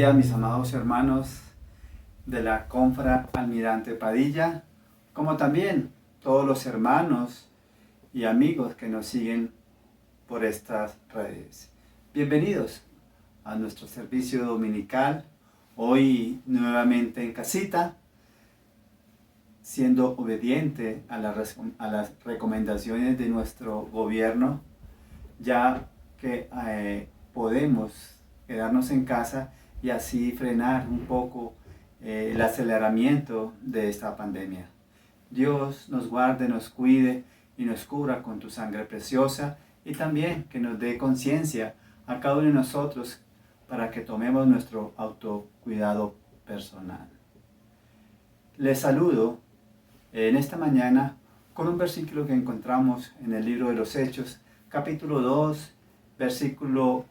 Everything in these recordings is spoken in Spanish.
día, mis amados hermanos de la Confra Almirante Padilla, como también todos los hermanos y amigos que nos siguen por estas redes. Bienvenidos a nuestro servicio dominical, hoy nuevamente en casita, siendo obediente a las recomendaciones de nuestro gobierno, ya que podemos quedarnos en casa y así frenar un poco el aceleramiento de esta pandemia. Dios nos guarde, nos cuide y nos cubra con tu sangre preciosa, y también que nos dé conciencia a cada uno de nosotros para que tomemos nuestro autocuidado personal. Les saludo en esta mañana con un versículo que encontramos en el libro de los Hechos, capítulo 2, versículo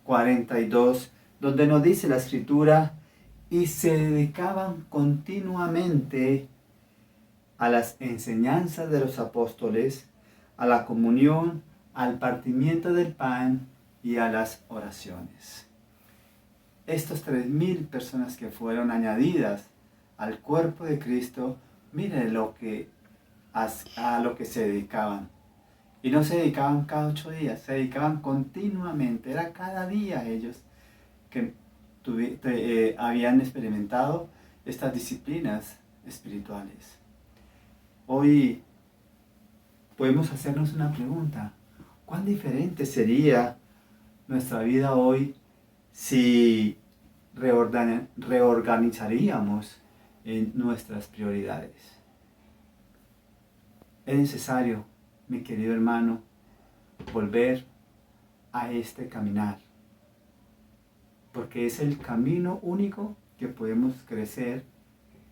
42, donde nos dice la Escritura: y se dedicaban continuamente a las enseñanzas de los apóstoles, a la comunión, al partimiento del pan y a las oraciones. Estas 3,000 personas que fueron añadidas al cuerpo de Cristo, miren a lo que se dedicaban. Y no se dedicaban cada 8 días, se dedicaban continuamente. Era cada día ellos que habían experimentado estas disciplinas espirituales. Hoy podemos hacernos una pregunta: ¿cuán diferente sería nuestra vida hoy si reorganizaríamos en nuestras prioridades? Es necesario, mi querido hermano, volver a este caminar, porque es el camino único que podemos crecer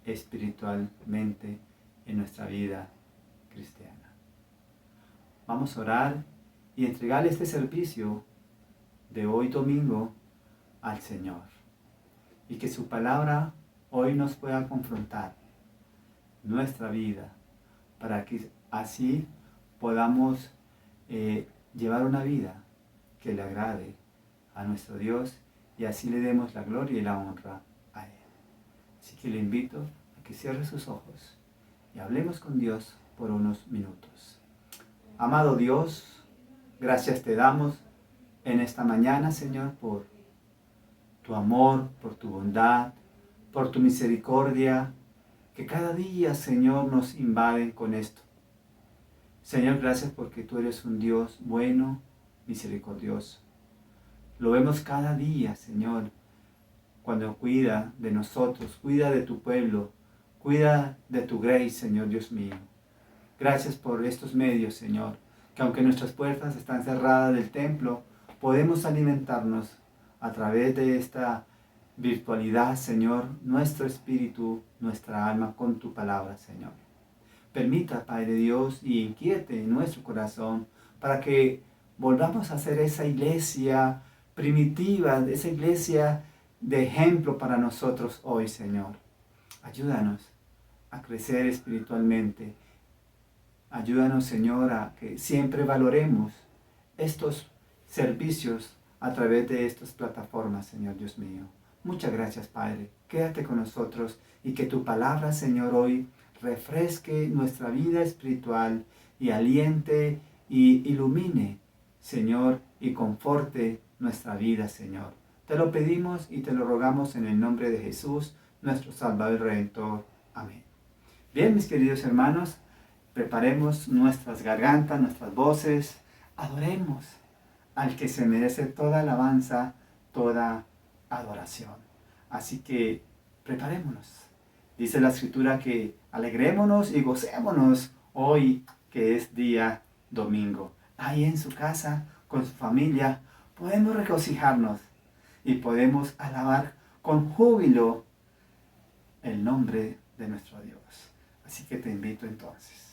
espiritualmente en nuestra vida cristiana. Vamos a orar y entregar este servicio de hoy domingo al Señor, y que su palabra hoy nos pueda confrontar nuestra vida, para que así podamos llevar una vida que le agrade a nuestro Dios, y así le demos la gloria y la honra a Él. Así que le invito a que cierre sus ojos y hablemos con Dios por unos minutos. Amado Dios, gracias te damos en esta mañana, Señor, por tu amor, por tu bondad, por tu misericordia, que cada día, Señor, nos invaden con esto. Señor, gracias porque tú eres un Dios bueno, misericordioso. Lo vemos cada día, Señor, cuando cuida de nosotros, cuida de tu pueblo, cuida de tu grace, Señor Dios mío. Gracias por estos medios, Señor, que aunque nuestras puertas están cerradas del templo, podemos alimentarnos a través de esta virtualidad, Señor, nuestro espíritu, nuestra alma, con tu palabra, Señor. Permita, Padre Dios, y inquiete en nuestro corazón para que volvamos a ser esa iglesia primitiva, esa iglesia de ejemplo para nosotros hoy, Señor. Ayúdanos a crecer espiritualmente. Ayúdanos, Señor, a que siempre valoremos estos servicios a través de estas plataformas, Señor Dios mío. Muchas gracias, Padre. Quédate con nosotros y que tu palabra, Señor, hoy refresque nuestra vida espiritual y aliente y ilumine, Señor, y conforte nuestra vida, Señor. Te lo pedimos y te lo rogamos en el nombre de Jesús, nuestro Salvador y Redentor. Amén. Bien, mis queridos hermanos, preparemos nuestras gargantas, nuestras voces, adoremos al que se merece toda alabanza, toda adoración. Así que preparémonos. Dice la Escritura que alegrémonos y gocémonos hoy, que es día domingo. Ahí en su casa, con su familia, podemos regocijarnos y podemos alabar con júbilo el nombre de nuestro Dios. Así que te invito entonces.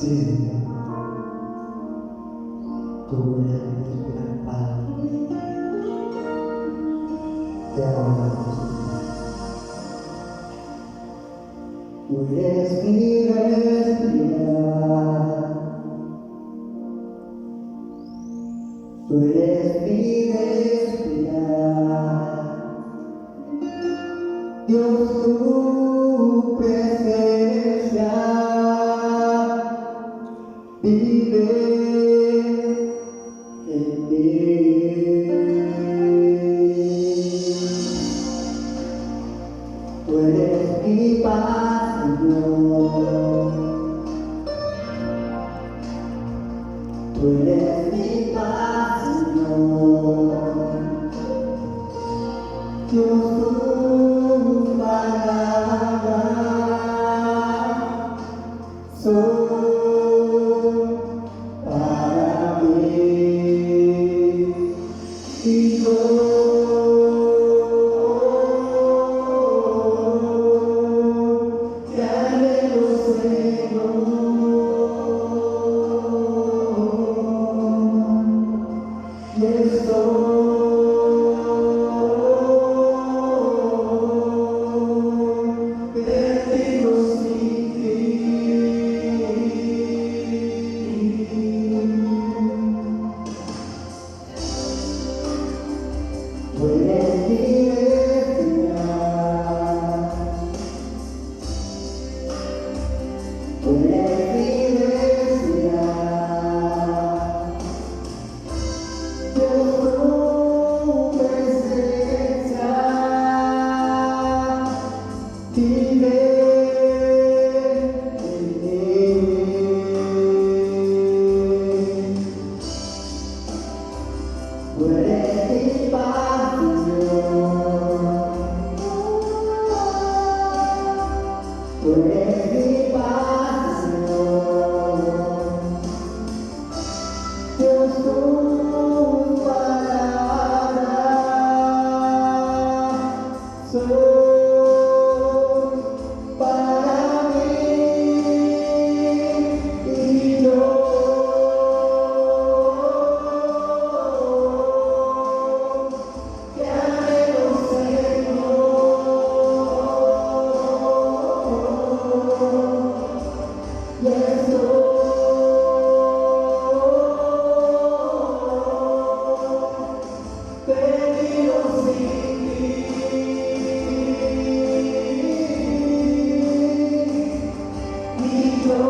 Sí, tú eres mi gran Padre. Te adoramos. Tú eres mi respirar. Tú eres mi respirar. Dios, tu presencia vive en mí. Tú eres mi paz, Señor. Tú eres mi paz, Señor. Dios, tu palabra son para mí. Y yo te anhelo, Señor. Y estoy perdido sin ti. Tú eres mi respirar. Tú eres mi respirar. Dios, tu presencia vive en mí. Tú eres mi paz, Señor. Tú eres mi paz, Señor. Dios, tu palabra son para mí. Y yo te anhelo, Señor. Y estoy perdido sin ti. Y yo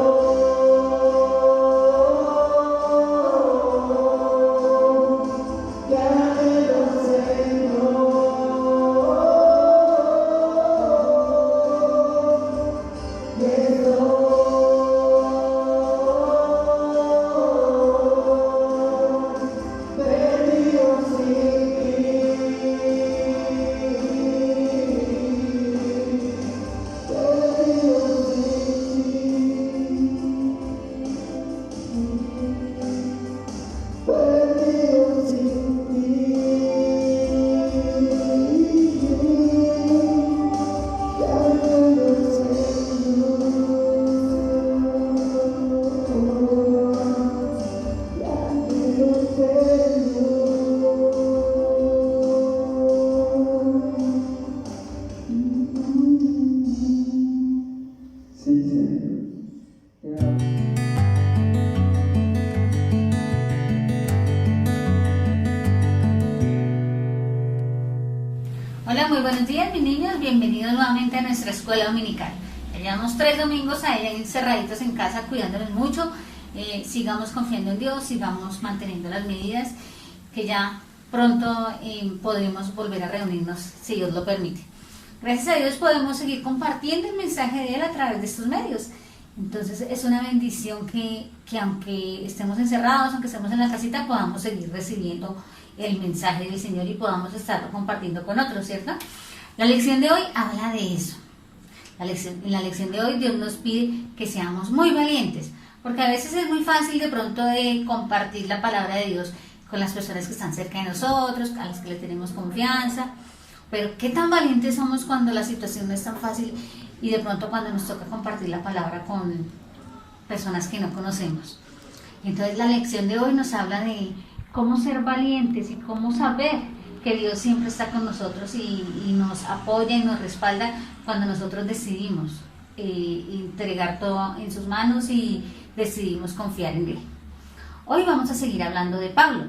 te anhelo, Señor. Y estoy perdido sin ti. Perdido sin ti. Perdido sin ti. Te anhelo, Señor. Te anhelo, Señor. Sí, Señor. Te amo. Hola, muy buenos días mis niños, bienvenidos nuevamente a nuestra escuela dominical. Ya llevamos 3 domingos ahí encerraditos en casa cuidándonos mucho. Sigamos confiando en Dios, sigamos manteniendo las medidas, que ya pronto podremos volver a reunirnos si Dios lo permite. Gracias a Dios podemos seguir compartiendo el mensaje de Él a través de estos medios. Entonces es una bendición que aunque estemos encerrados, aunque estemos en la casita, podamos seguir recibiendo el mensaje del Señor y podamos estarlo compartiendo con otros, ¿cierto? La lección de hoy habla de eso. En la lección de hoy Dios nos pide que seamos muy valientes, porque a veces es muy fácil de pronto de compartir la palabra de Dios con las personas que están cerca de nosotros, a las que le tenemos confianza, pero qué tan valientes somos cuando la situación no es tan fácil y de pronto cuando nos toca compartir la palabra con personas que no conocemos. Entonces la lección de hoy nos habla de cómo ser valientes y cómo saber que Dios siempre está con nosotros y nos apoya y nos respalda cuando nosotros decidimos entregar todo en sus manos y decidimos confiar en Él. Hoy vamos a seguir hablando de Pablo.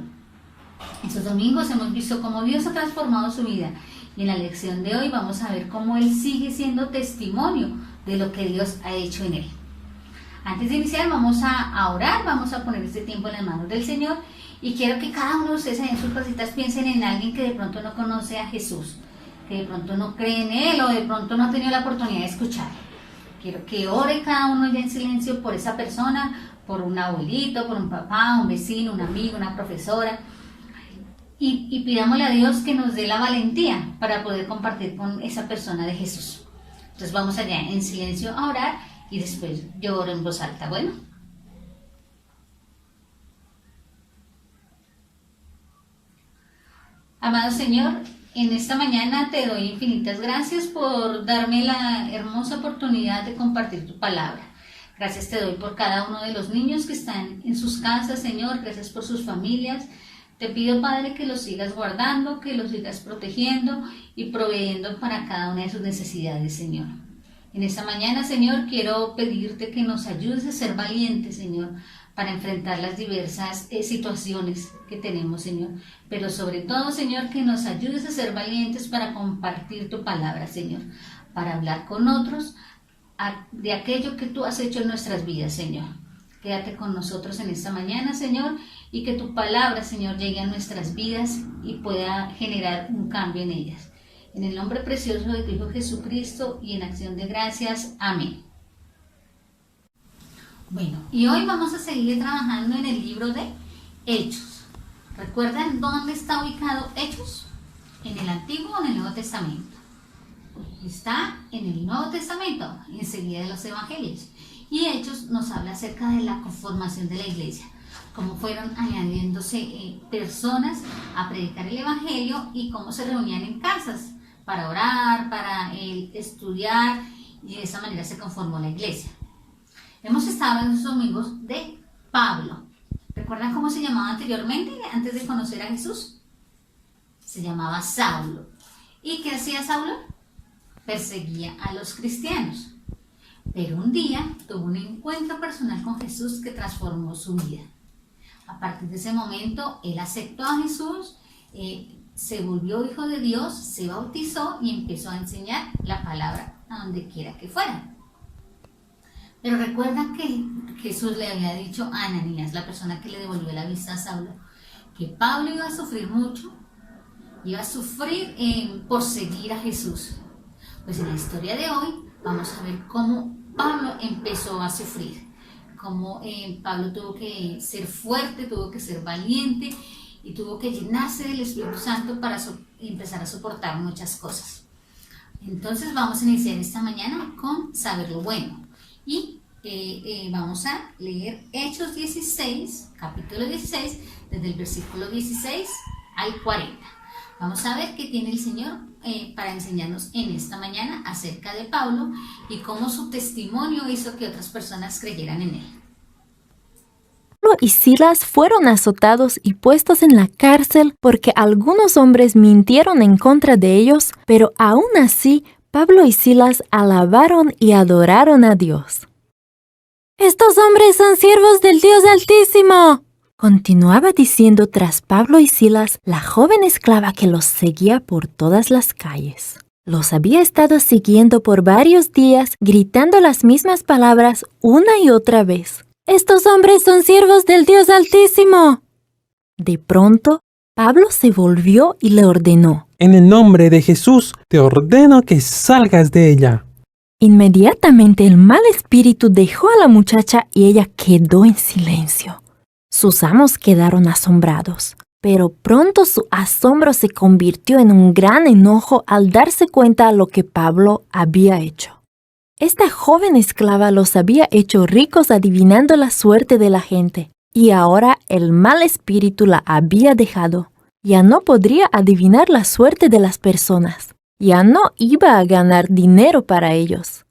Estos domingos hemos visto cómo Dios ha transformado su vida y en la lección de hoy vamos a ver cómo Él sigue siendo testimonio de lo que Dios ha hecho en Él. Antes de iniciar vamos a orar, vamos a poner este tiempo en las manos del Señor y quiero que cada uno de ustedes en sus casitas piensen en alguien que de pronto no conoce a Jesús, que de pronto no cree en Él o de pronto no ha tenido la oportunidad de escuchar. Quiero que ore cada uno ya en silencio por esa persona, por un abuelito, por un papá, un vecino, un amigo, una profesora y pidámosle a Dios que nos dé la valentía para poder compartir con esa persona de Jesús. Entonces vamos allá en silencio a orar y después yo oro en voz alta. Bueno. Amado Señor, en esta mañana te doy infinitas gracias por darme la hermosa oportunidad de compartir tu palabra. Gracias te doy por cada uno de los niños que están en sus casas, Señor. Gracias por sus familias. Te pido, Padre, que los sigas guardando, que los sigas protegiendo y proveyendo para cada una de sus necesidades, Señor. En esta mañana, Señor, quiero pedirte que nos ayudes a ser valientes, Señor, para enfrentar las diversas situaciones que tenemos, Señor. Pero sobre todo, Señor, que nos ayudes a ser valientes para compartir tu palabra, Señor, para hablar con otros de aquello que tú has hecho en nuestras vidas, Señor. Quédate con nosotros en esta mañana, Señor, y que tu palabra, Señor, llegue a nuestras vidas y pueda generar un cambio en ellas. En el nombre precioso de tu Hijo Jesucristo y en acción de gracias. Amén. Bueno, y hoy vamos a seguir trabajando en el libro de Hechos. ¿Recuerdan dónde está ubicado Hechos? ¿En el Antiguo o en el Nuevo Testamento? Está en el Nuevo Testamento, enseguida de los Evangelios. Y Hechos nos habla acerca de la conformación de la iglesia, cómo fueron añadiéndose personas a predicar el Evangelio y cómo se reunían en casas para orar, para estudiar, y de esa manera se conformó la iglesia. Hemos estado en los domingos de Pablo. ¿Recuerdan cómo se llamaba anteriormente, antes de conocer a Jesús? Se llamaba Saulo. ¿Y qué hacía Saulo? Perseguía a los cristianos. Pero un día tuvo un encuentro personal con Jesús que transformó su vida. A partir de ese momento, él aceptó a Jesús, se volvió hijo de Dios, se bautizó y empezó a enseñar la palabra a donde quiera que fuera. Pero recuerda que Jesús le había dicho a Ananías, la persona que le devolvió la vista a Saulo, que Pablo iba a sufrir mucho, iba a sufrir por seguir a Jesús. Pues en la historia de hoy vamos a ver cómo Pablo empezó a sufrir, cómo Pablo tuvo que ser fuerte, tuvo que ser valiente y tuvo que llenarse del Espíritu Santo para empezar a soportar muchas cosas. Entonces vamos a iniciar esta mañana con saber lo bueno. Y vamos a leer Hechos 16, capítulo 16, desde el versículo 16 al 40. Vamos a ver qué tiene el Señor para enseñarnos en esta mañana acerca de Pablo y cómo su testimonio hizo que otras personas creyeran en él. Pablo y Silas fueron azotados y puestos en la cárcel porque algunos hombres mintieron en contra de ellos, pero aún así Pablo y Silas alabaron y adoraron a Dios. ¡Estos hombres son siervos del Dios Altísimo!, continuaba diciendo tras Pablo y Silas la joven esclava que los seguía por todas las calles. Los había estado siguiendo por varios días, gritando las mismas palabras una y otra vez. ¡Estos hombres son siervos del Dios Altísimo! De pronto, Pablo se volvió y le ordenó: En el nombre de Jesús, te ordeno que salgas de ella. Inmediatamente el mal espíritu dejó a la muchacha y ella quedó en silencio. Sus amos quedaron asombrados, pero pronto su asombro se convirtió en un gran enojo al darse cuenta de lo que Pablo había hecho. Esta joven esclava los había hecho ricos adivinando la suerte de la gente, y ahora el mal espíritu la había dejado. Ya no podría adivinar la suerte de las personas. Ya no iba a ganar dinero para ellos.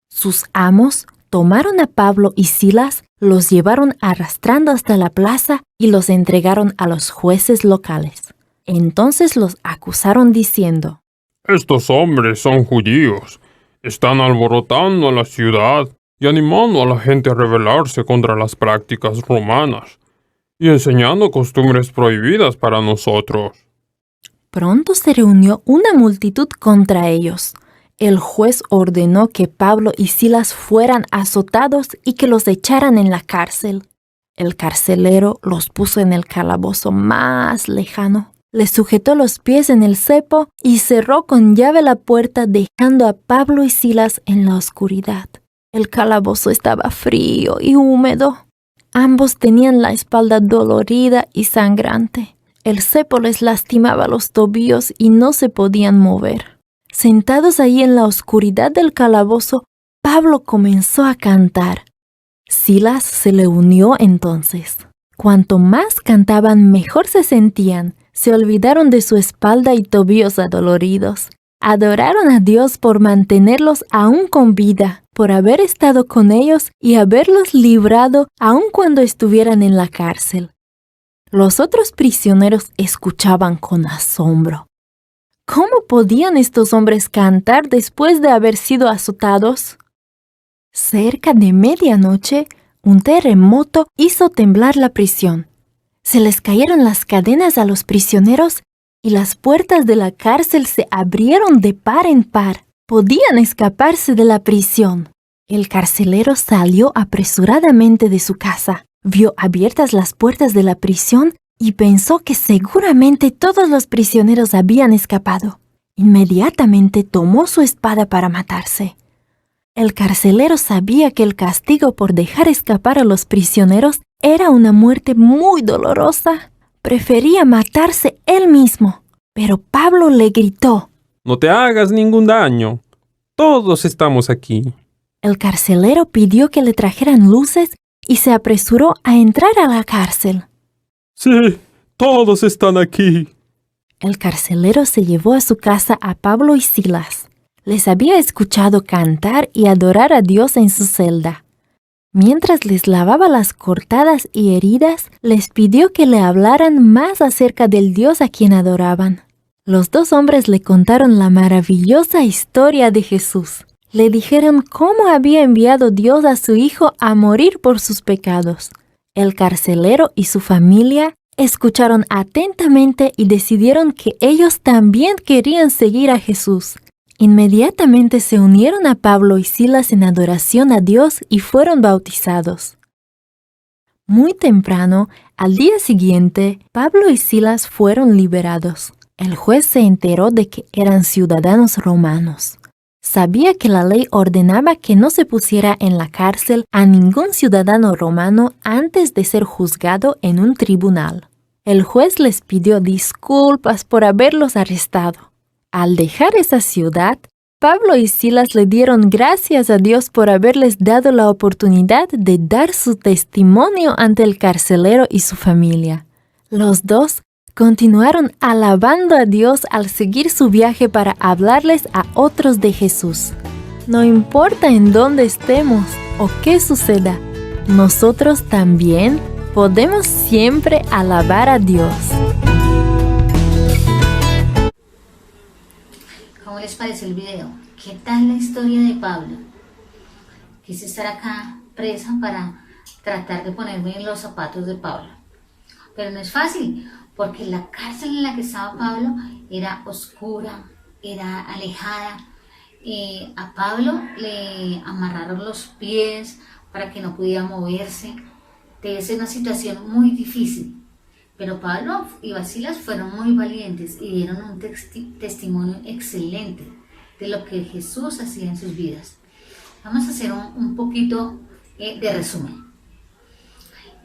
Sus amos, tomaron a Pablo y Silas, los llevaron arrastrando hasta la plaza y los entregaron a los jueces locales. Entonces los acusaron diciendo: Estos hombres son judíos. Están alborotando la ciudad y animando a la gente a rebelarse contra las prácticas romanas y enseñando costumbres prohibidas para nosotros. Pronto se reunió una multitud contra ellos. El juez ordenó que Pablo y Silas fueran azotados y que los echaran en la cárcel. El carcelero los puso en el calabozo más lejano, les sujetó los pies en el cepo y cerró con llave la puerta, dejando a Pablo y Silas en la oscuridad. El calabozo estaba frío y húmedo. Ambos tenían la espalda dolorida y sangrante. El cepo les lastimaba los tobillos y no se podían mover. Sentados ahí en la oscuridad del calabozo, Pablo comenzó a cantar. Silas se le unió entonces. Cuanto más cantaban, mejor se sentían. Se olvidaron de su espalda y tobillos adoloridos. Adoraron a Dios por mantenerlos aún con vida, por haber estado con ellos y haberlos librado aun cuando estuvieran en la cárcel. Los otros prisioneros escuchaban con asombro. ¿Cómo podían estos hombres cantar después de haber sido azotados? Cerca de medianoche, un terremoto hizo temblar la prisión. Se les cayeron las cadenas a los prisioneros y las puertas de la cárcel se abrieron de par en par. Podían escaparse de la prisión. El carcelero salió apresuradamente de su casa, vio abiertas las puertas de la prisión y pensó que seguramente todos los prisioneros habían escapado. Inmediatamente tomó su espada para matarse. El carcelero sabía que el castigo por dejar escapar a los prisioneros era una muerte muy dolorosa. Prefería matarse él mismo. Pero Pablo le gritó: No te hagas ningún daño. Todos estamos aquí. El carcelero pidió que le trajeran luces y se apresuró a entrar a la cárcel. Sí, todos están aquí. El carcelero se llevó a su casa a Pablo y Silas. Les había escuchado cantar y adorar a Dios en su celda. Mientras les lavaba las cortadas y heridas, les pidió que le hablaran más acerca del Dios a quien adoraban. Los dos hombres le contaron la maravillosa historia de Jesús. Le dijeron cómo había enviado Dios a su Hijo a morir por sus pecados. El carcelero y su familia escucharon atentamente y decidieron que ellos también querían seguir a Jesús. Inmediatamente se unieron a Pablo y Silas en adoración a Dios y fueron bautizados. Muy temprano, al día siguiente, Pablo y Silas fueron liberados. El juez se enteró de que eran ciudadanos romanos. Sabía que la ley ordenaba que no se pusiera en la cárcel a ningún ciudadano romano antes de ser juzgado en un tribunal. El juez les pidió disculpas por haberlos arrestado. Al dejar esa ciudad, Pablo y Silas le dieron gracias a Dios por haberles dado la oportunidad de dar su testimonio ante el carcelero y su familia. Los dos continuaron alabando a Dios al seguir su viaje para hablarles a otros de Jesús. No importa en dónde estemos o qué suceda, nosotros también podemos siempre alabar a Dios. ¿Cómo les pareció el video? ¿Qué tal la historia de Pablo? Quise estar acá presa para tratar de ponerme en los zapatos de Pablo. Pero no es fácil, porque la cárcel en la que estaba Pablo era oscura, era alejada. A Pablo le amarraron los pies para que no pudiera moverse. Debe ser una situación muy difícil. Pero Pablo y Silas fueron muy valientes y dieron un testimonio excelente de lo que Jesús hacía en sus vidas. Vamos a hacer un poquito de resumen.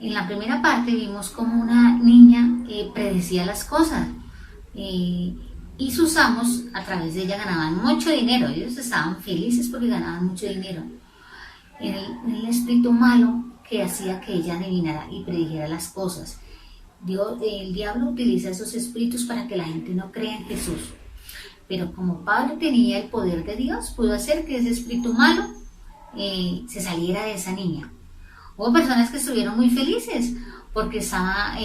En la primera parte vimos cómo una niña predecía las cosas y sus amos a través de ella ganaban mucho dinero. Ellos estaban felices porque ganaban mucho dinero. El espíritu malo que hacía que ella adivinara y predijera las cosas. El diablo utiliza esos espíritus para que la gente no crea en Jesús. Pero como Pablo tenía el poder de Dios, pudo hacer que ese espíritu malo se saliera de esa niña. Hubo personas que estuvieron muy felices porque esa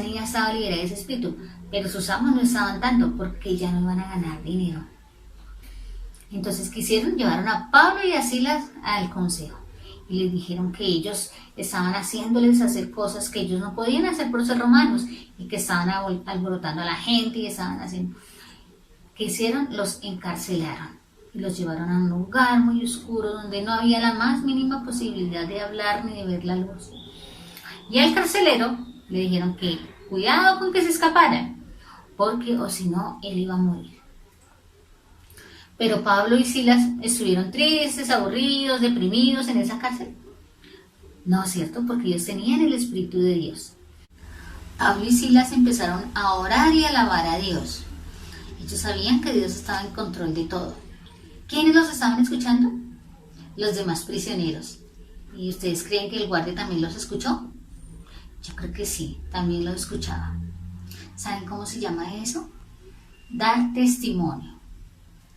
niña estaba libre de ese espíritu, pero sus amos no estaban tanto porque ya no iban a ganar dinero. Entonces, ¿qué hicieron? Llevaron a Pablo y a Silas al consejo y les dijeron que ellos estaban haciéndoles hacer cosas que ellos no podían hacer por ser romanos y que estaban alborotando a la gente y estaban haciendo. ¿Qué hicieron? Los encarcelaron y los llevaron a un lugar muy oscuro donde no había la más mínima posibilidad de hablar ni de ver la luz. Y al carcelero le dijeron que cuidado con que se escapara, porque o si no, él iba a morir. Pero Pablo y Silas estuvieron tristes, aburridos, deprimidos en esa cárcel. No, ¿cierto? Porque ellos tenían el Espíritu de Dios. Pablo y Silas empezaron a orar y a alabar a Dios. Ellos sabían que Dios estaba en control de todo. ¿Quiénes los estaban escuchando? Los demás prisioneros. ¿Y ustedes creen que el guardia también los escuchó? Yo creo que sí, también los escuchaba. ¿Saben cómo se llama eso? Dar testimonio.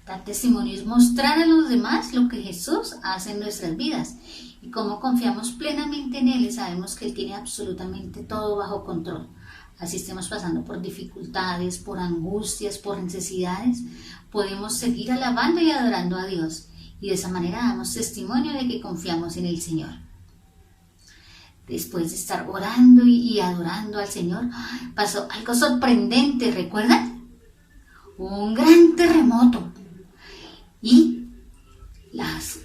Dar testimonio es mostrar a los demás lo que Jesús hace en nuestras vidas. Y como confiamos plenamente en Él y sabemos que Él tiene absolutamente todo bajo control. Así estemos pasando por dificultades, por angustias, por necesidades, podemos seguir alabando y adorando a Dios. Y de esa manera damos testimonio de que confiamos en el Señor. Después de estar orando y adorando al Señor, pasó algo sorprendente, ¿recuerdan? Un gran terremoto. Y las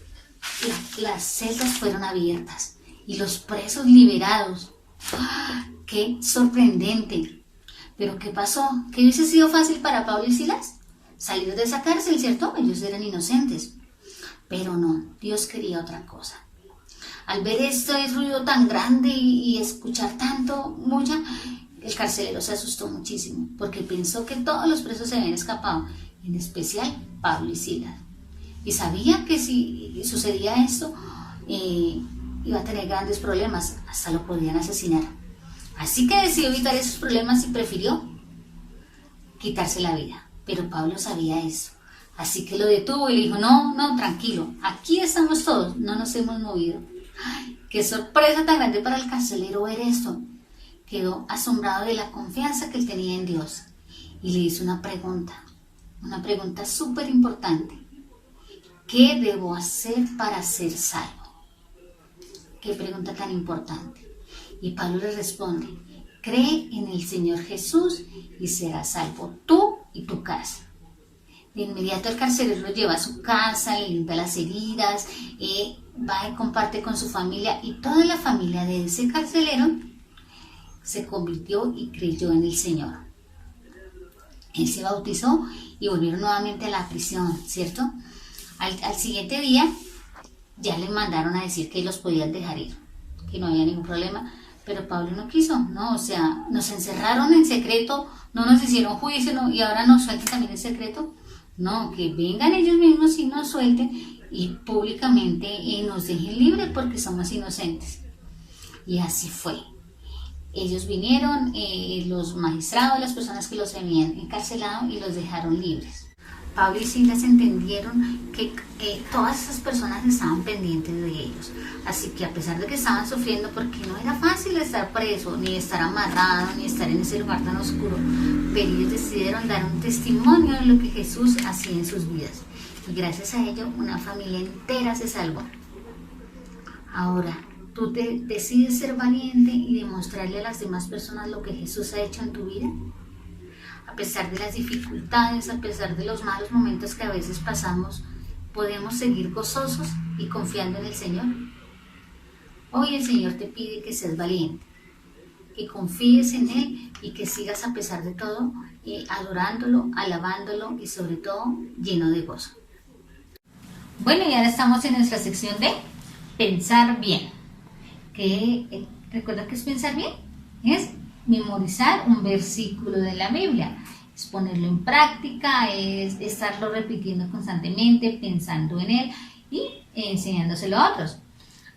celdas fueron abiertas y los presos liberados. ¡Qué sorprendente! ¿Pero qué pasó? ¿Qué hubiese sido fácil para Pablo y Silas? Salir de esa cárcel, ¿cierto? Ellos eran inocentes. Pero no, Dios quería otra cosa. Al ver este ruido tan grande y escuchar tanto, mucha, el carcelero se asustó muchísimo porque pensó que todos los presos se habían escapado, en especial Pablo y Silas. Y sabía que si sucedía esto, iba a tener grandes problemas, hasta lo podían asesinar. Así que decidió evitar esos problemas y prefirió quitarse la vida. Pero Pablo sabía eso, así que lo detuvo y le dijo, no, tranquilo, aquí estamos todos, no nos hemos movido. ¡Ay, qué sorpresa tan grande para el carcelero ver esto! Quedó asombrado de la confianza que él tenía en Dios y le hizo una pregunta súper importante. ¿Qué debo hacer para ser salvo? Qué pregunta tan importante. Y Pablo le responde, cree en el Señor Jesús y serás salvo tú y tu casa. De inmediato el carcelero lo lleva a su casa, le limpia las heridas, va y comparte con su familia y toda la familia de ese carcelero se convirtió y creyó en el Señor. Él se bautizó y volvieron nuevamente a la prisión, ¿cierto? Al siguiente día ya le mandaron a decir que los podían dejar ir, que no había ningún problema, pero Pablo no quiso, ¿no? O sea, nos encerraron en secreto, no nos hicieron juicio, ¿no? Y ahora nos suelten también en secreto. No, que vengan ellos mismos y nos suelten y públicamente nos dejen libres porque somos inocentes. Y así fue. Ellos vinieron, los magistrados, las personas que los habían encarcelado y los dejaron libres. Pablo y Silas entendieron que todas esas personas estaban pendientes de ellos. Así que a pesar de que estaban sufriendo, porque no era fácil estar preso, ni estar amarrado, ni estar en ese lugar tan oscuro, pero ellos decidieron dar un testimonio de lo que Jesús hacía en sus vidas. Y gracias a ello, una familia entera se salvó. Ahora, ¿tú decides ser valiente y demostrarle a las demás personas lo que Jesús ha hecho en tu vida? A pesar de las dificultades, a pesar de los malos momentos que a veces pasamos, ¿podemos seguir gozosos y confiando en el Señor? Hoy el Señor te pide que seas valiente, que confíes en Él y que sigas a pesar de todo, adorándolo, alabándolo y sobre todo lleno de gozo. Bueno, y ahora estamos en nuestra sección de pensar bien. ¿Recuerda qué es pensar bien? Es memorizar un versículo de la Biblia, es ponerlo en práctica, es estarlo repitiendo constantemente, pensando en él y enseñándoselo a otros.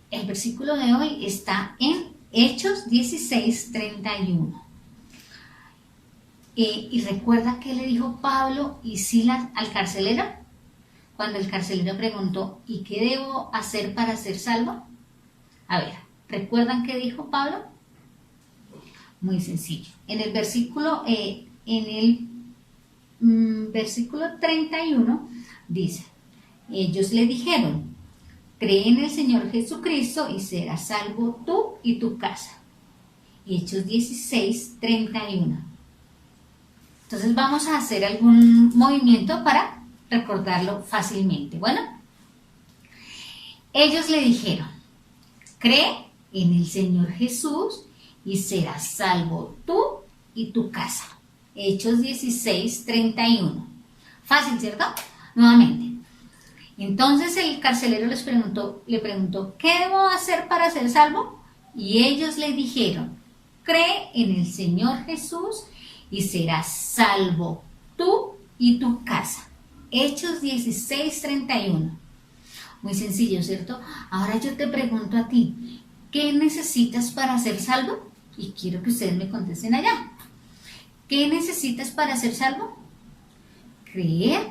El versículo de hoy está en Hechos 16:31. Y recuerda que le dijo Pablo y Silas al carcelero, cuando el carcelero preguntó, ¿y qué debo hacer para ser salvo? A ver, ¿recuerdan qué dijo Pablo? Muy sencillo. En el versículo 31 dice, ellos le dijeron, cree en el Señor Jesucristo y serás salvo tú y tu casa. Hechos 16, 31. Entonces vamos a hacer algún movimiento para recordarlo fácilmente. Bueno, ellos le dijeron, cree en el Señor Jesús y serás salvo tú y tu casa. Hechos 16, 31. Fácil, ¿cierto? Nuevamente. Entonces el carcelero le preguntó, ¿qué debo hacer para ser salvo? Y ellos le dijeron, cree en el Señor Jesús y serás salvo tú y tu casa. Hechos 16, 31. Muy sencillo, ¿cierto? Ahora yo te pregunto a ti, ¿qué necesitas para ser salvo? Y quiero que ustedes me contesten allá. ¿Qué necesitas para ser salvo? Creer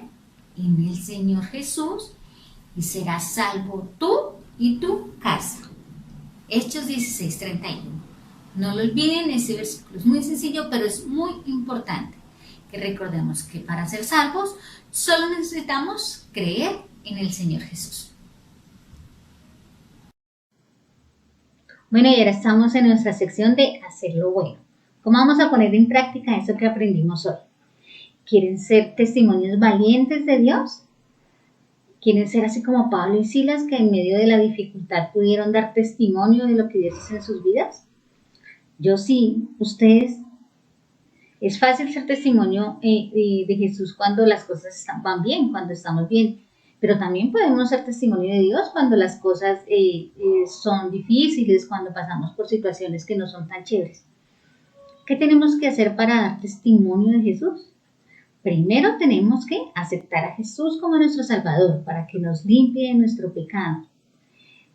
en el Señor Jesús y serás salvo tú y tu casa. Hechos 16, 31. No lo olviden, ese versículo es muy sencillo, pero es muy importante que recordemos que para ser salvos solo necesitamos creer en el Señor Jesús. Bueno, y ahora estamos en nuestra sección de hacer lo bueno. ¿Cómo vamos a poner en práctica eso que aprendimos hoy? ¿Quieren ser testimonios valientes de Dios? ¿Quieren ser así como Pablo y Silas, que en medio de la dificultad pudieron dar testimonio de lo que Dios hace en sus vidas? Yo sí, ustedes. Es fácil ser testimonio de Jesús cuando las cosas van bien, cuando estamos bien. Pero también podemos ser testimonio de Dios cuando las cosas son difíciles, cuando pasamos por situaciones que no son tan chéveres. ¿Qué tenemos que hacer para dar testimonio de Jesús? Primero tenemos que aceptar a Jesús como nuestro Salvador para que nos limpie de nuestro pecado.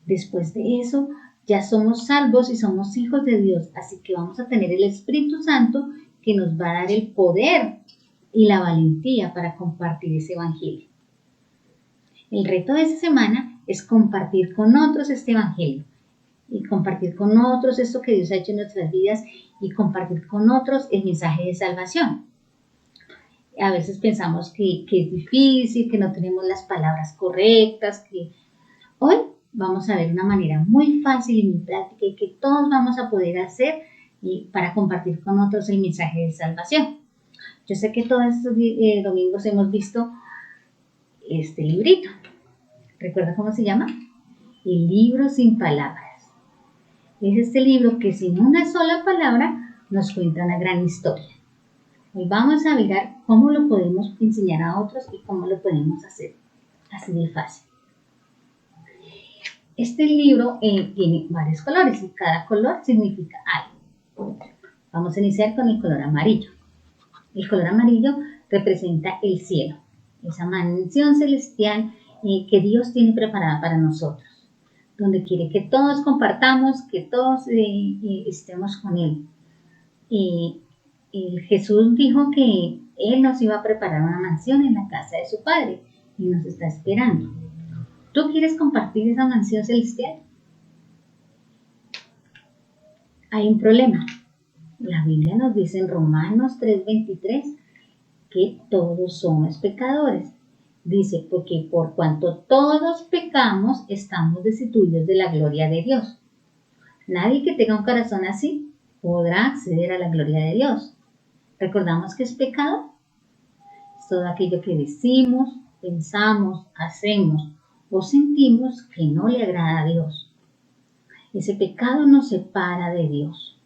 Después de eso, ya somos salvos y somos hijos de Dios, así que vamos a tener el Espíritu Santo que nos va a dar el poder y la valentía para compartir ese evangelio. El reto de esta semana es compartir con otros este evangelio y compartir con otros esto que Dios ha hecho en nuestras vidas y compartir con otros el mensaje de salvación. A veces pensamos que es difícil, que no tenemos las palabras correctas, que hoy vamos a ver una manera muy fácil y muy práctica y que todos vamos a poder hacer para compartir con otros el mensaje de salvación. Yo sé que todos estos domingos hemos visto este librito. ¿Recuerda cómo se llama? El libro sin palabras. Es este libro que sin una sola palabra nos cuenta una gran historia. Hoy vamos a mirar cómo lo podemos enseñar a otros y cómo lo podemos hacer así de fácil. Este libro tiene varios colores y cada color significa algo. Vamos a iniciar con el color amarillo. El color amarillo representa el cielo, esa mansión celestial que Dios tiene preparada para nosotros, donde quiere que todos compartamos, que todos estemos con Él. Jesús dijo que Él nos iba a preparar una mansión en la casa de su Padre y nos está esperando. ¿Tú quieres compartir esa mansión celestial? Hay un problema. La Biblia nos dice en Romanos 3:23 que todos somos pecadores. Dice, porque por cuanto todos pecamos, estamos destituidos de la gloria de Dios. Nadie que tenga un corazón así podrá acceder a la gloria de Dios. ¿Recordamos qué es pecado? Es todo aquello que decimos, pensamos, hacemos o sentimos que no le agrada a Dios. Ese pecado nos separa de Dios.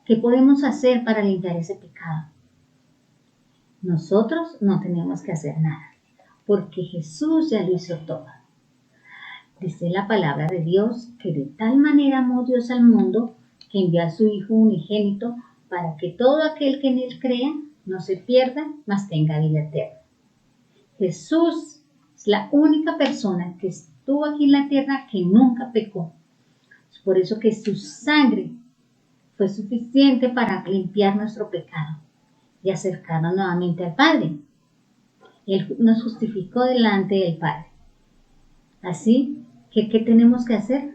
¿Qué podemos hacer para limpiar ese pecado? Nosotros no tenemos que hacer nada, porque Jesús ya lo hizo todo. Dice la palabra de Dios que de tal manera amó Dios al mundo que envió a su Hijo unigénito para que todo aquel que en Él crea no se pierda, mas tenga vida eterna. Jesús es la única persona que estuvo aquí en la tierra que nunca pecó. Es por eso que su sangre fue suficiente para limpiar nuestro pecado y acercarnos nuevamente al Padre. Él nos justificó delante del Padre. Así que, ¿qué tenemos que hacer?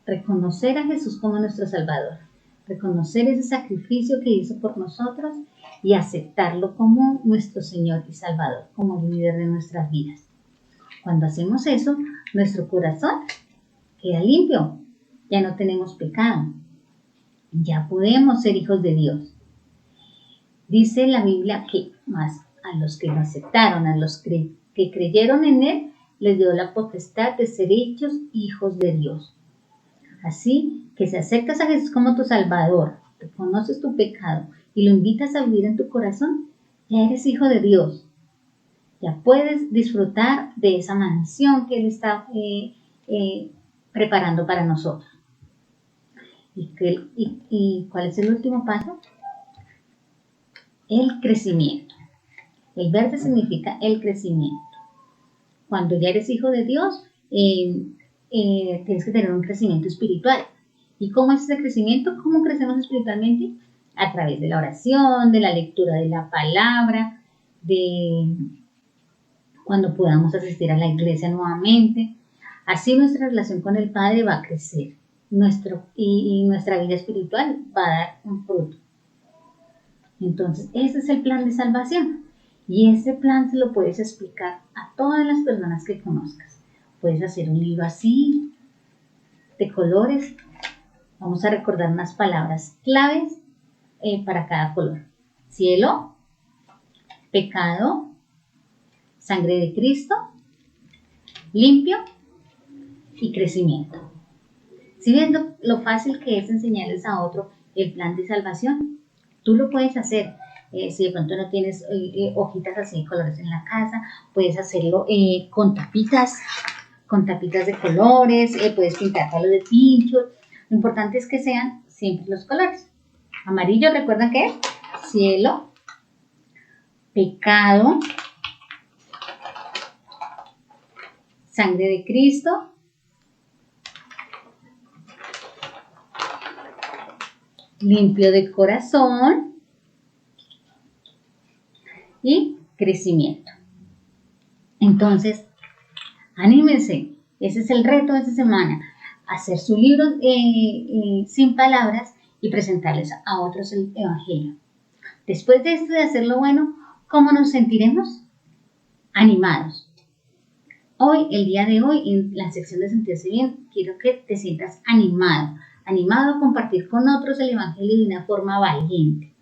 Reconocer a Jesús como nuestro Salvador, reconocer ese sacrificio que hizo por nosotros y aceptarlo como nuestro Señor y Salvador, como el líder de nuestras vidas. Cuando hacemos eso, nuestro corazón queda limpio, ya no tenemos pecado, ya podemos ser hijos de Dios. Dice la Biblia que más a los que lo aceptaron, a los que creyeron en Él, les dio la potestad de ser hechos hijos de Dios. Así que si aceptas a Jesús como tu Salvador, reconoces tu pecado y lo invitas a vivir en tu corazón, ya eres hijo de Dios. Ya puedes disfrutar de esa mansión que Él está preparando para nosotros. ¿Y cuál es el último paso? El crecimiento. El verde significa el crecimiento. Cuando ya eres hijo de Dios, tienes que tener un crecimiento espiritual. ¿Y cómo es ese crecimiento? ¿Cómo crecemos espiritualmente? A través de la oración, de la lectura de la palabra, de cuando podamos asistir a la iglesia nuevamente. Así nuestra relación con el Padre va a crecer y nuestra vida espiritual va a dar un fruto. Entonces, ese es el plan de salvación. Y ese plan se lo puedes explicar a todas las personas que conozcas. Puedes hacer un libro así, de colores. Vamos a recordar unas palabras claves para cada color. Cielo, pecado, sangre de Cristo, limpio y crecimiento. Si ves lo fácil que es enseñarles a otro el plan de salvación, tú lo puedes hacer. Si de pronto no tienes hojitas así de colores en la casa, puedes hacerlo con tapitas de colores, puedes pintar palos de pincho. Lo importante es que sean siempre los colores. Amarillo, ¿recuerdan qué es? Cielo, pecado, sangre de Cristo, limpio de corazón y crecimiento. Entonces, anímense, ese es el reto de esta semana, hacer su libro sin palabras y presentarles a otros el Evangelio. Después de esto de hacerlo bueno, ¿cómo nos sentiremos? Animados. Hoy, el día de hoy, en la sección de sentirse bien, quiero que te sientas animado a compartir con otros el Evangelio de una forma valiente.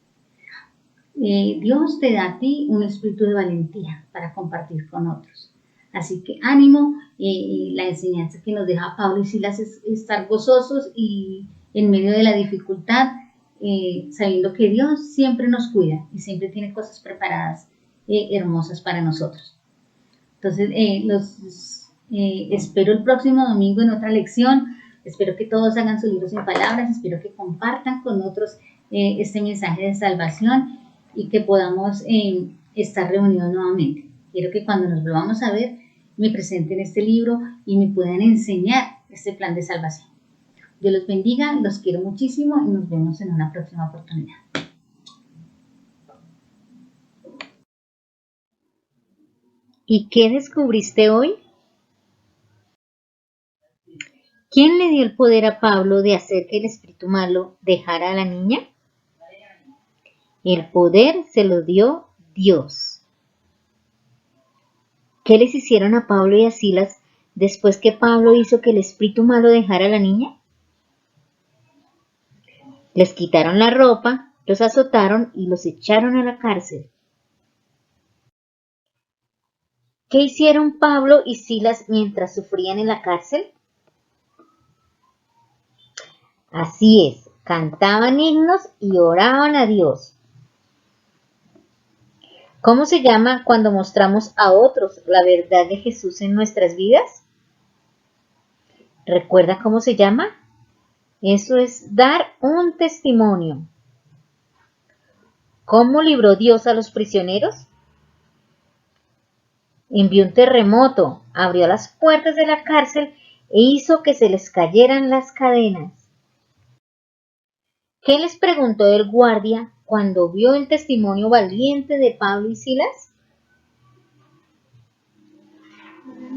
Dios te da a ti un espíritu de valentía para compartir con otros. Así que ánimo, la enseñanza que nos deja Pablo y Silas es estar gozosos y en medio de la dificultad, sabiendo que Dios siempre nos cuida y siempre tiene cosas preparadas hermosas para nosotros. Entonces, espero el próximo domingo en otra lección. Espero que todos hagan su libro sin palabras. Espero que compartan con otros este mensaje de salvación y que podamos estar reunidos nuevamente. Quiero que cuando nos volvamos a ver, me presenten este libro y me puedan enseñar este plan de salvación. Dios los bendiga, los quiero muchísimo y nos vemos en una próxima oportunidad. ¿Y qué descubriste hoy? ¿Quién le dio el poder a Pablo de hacer que el espíritu malo dejara a la niña? El poder se lo dio Dios. ¿Qué les hicieron a Pablo y a Silas después que Pablo hizo que el espíritu malo dejara a la niña? Les quitaron la ropa, los azotaron y los echaron a la cárcel. ¿Qué hicieron Pablo y Silas mientras sufrían en la cárcel? Así es, cantaban himnos y oraban a Dios. ¿Cómo se llama cuando mostramos a otros la verdad de Jesús en nuestras vidas? ¿Recuerda cómo se llama? Eso es dar un testimonio. ¿Cómo libró Dios a los prisioneros? Envió un terremoto, abrió las puertas de la cárcel e hizo que se les cayeran las cadenas. ¿Qué les preguntó el guardia cuando vio el testimonio valiente de Pablo y Silas?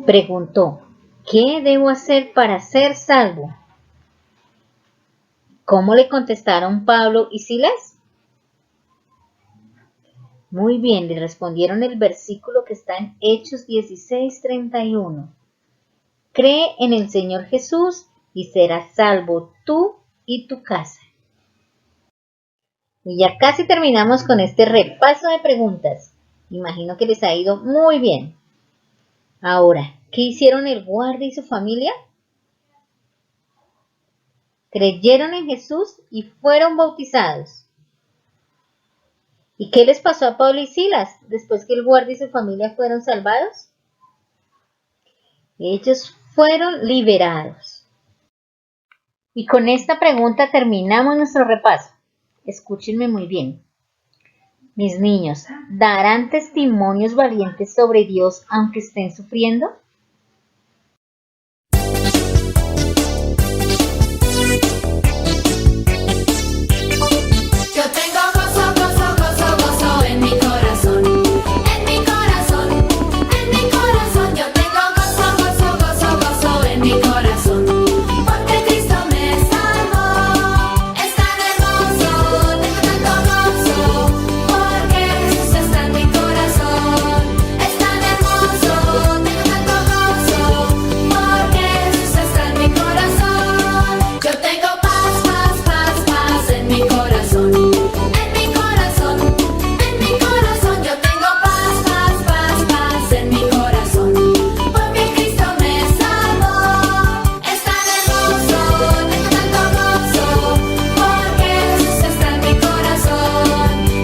preguntó, ¿qué debo hacer para ser salvo? ¿Cómo le contestaron Pablo y Silas? Muy bien, le respondieron el versículo que está en Hechos 16:31. Cree en el Señor Jesús y serás salvo tú y tu casa. Y ya casi terminamos con este repaso de preguntas. Imagino que les ha ido muy bien. Ahora, ¿qué hicieron el guardia y su familia? Creyeron en Jesús y fueron bautizados. ¿Y qué les pasó a Pablo y Silas después que el guardia y su familia fueron salvados? Ellos fueron liberados. Y con esta pregunta terminamos nuestro repaso. Escúchenme muy bien. Mis niños, ¿darán testimonios valientes sobre Dios aunque estén sufriendo? Yo tengo gozo, gozo, gozo, gozo en mi corazón, en mi corazón, en mi corazón. Yo tengo gozo, gozo, gozo, gozo en mi corazón, porque Cristo me salvó. Es tan hermoso, tengo tanto gozo, porque Jesús está en mi corazón. Es tan hermoso, tengo tanto gozo, porque Jesús está en mi corazón. Yo tengo paz, paz, paz, paz en mi corazón. En mi corazón, en mi corazón, yo tengo paz, paz, paz, paz en mi corazón, porque Cristo me salvó. Es tan hermoso, tengo tanto gozo, porque Jesús está en mi corazón.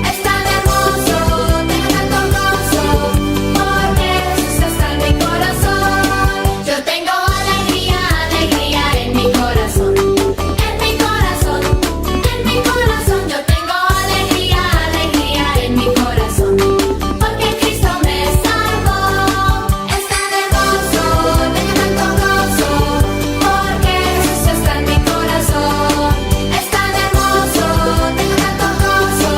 Es tan hermoso, tengo tanto gozo, porque Jesús está en mi corazón. Yo tengo alegría, alegría en mi corazón. En mi corazón, en mi corazón, yo tengo alegría, alegría en mi corazón, porque Cristo me salvó. Es tan hermoso, tengo tanto gozo, porque Jesús está en mi corazón. Es tan hermoso, tengo tanto gozo,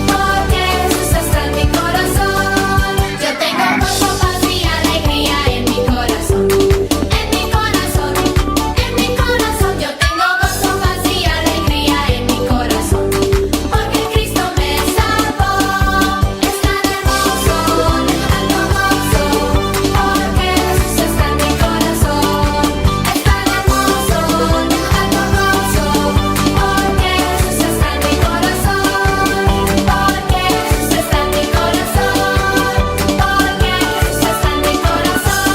porque Jesús está en mi corazón. Yo tengo gozo, paz y alegría en mi corazón. En mi corazón, en mi corazón, yo tengo gozo, paz y alegría en mi corazón, porque Cristo me salvó. Es tan hermoso, tengo tanto gozo, porque Jesús está en mi corazón. Es tan hermoso, tengo tanto gozo, porque Jesús está en mi corazón, porque Jesús está en mi corazón, porque Jesús está en mi corazón.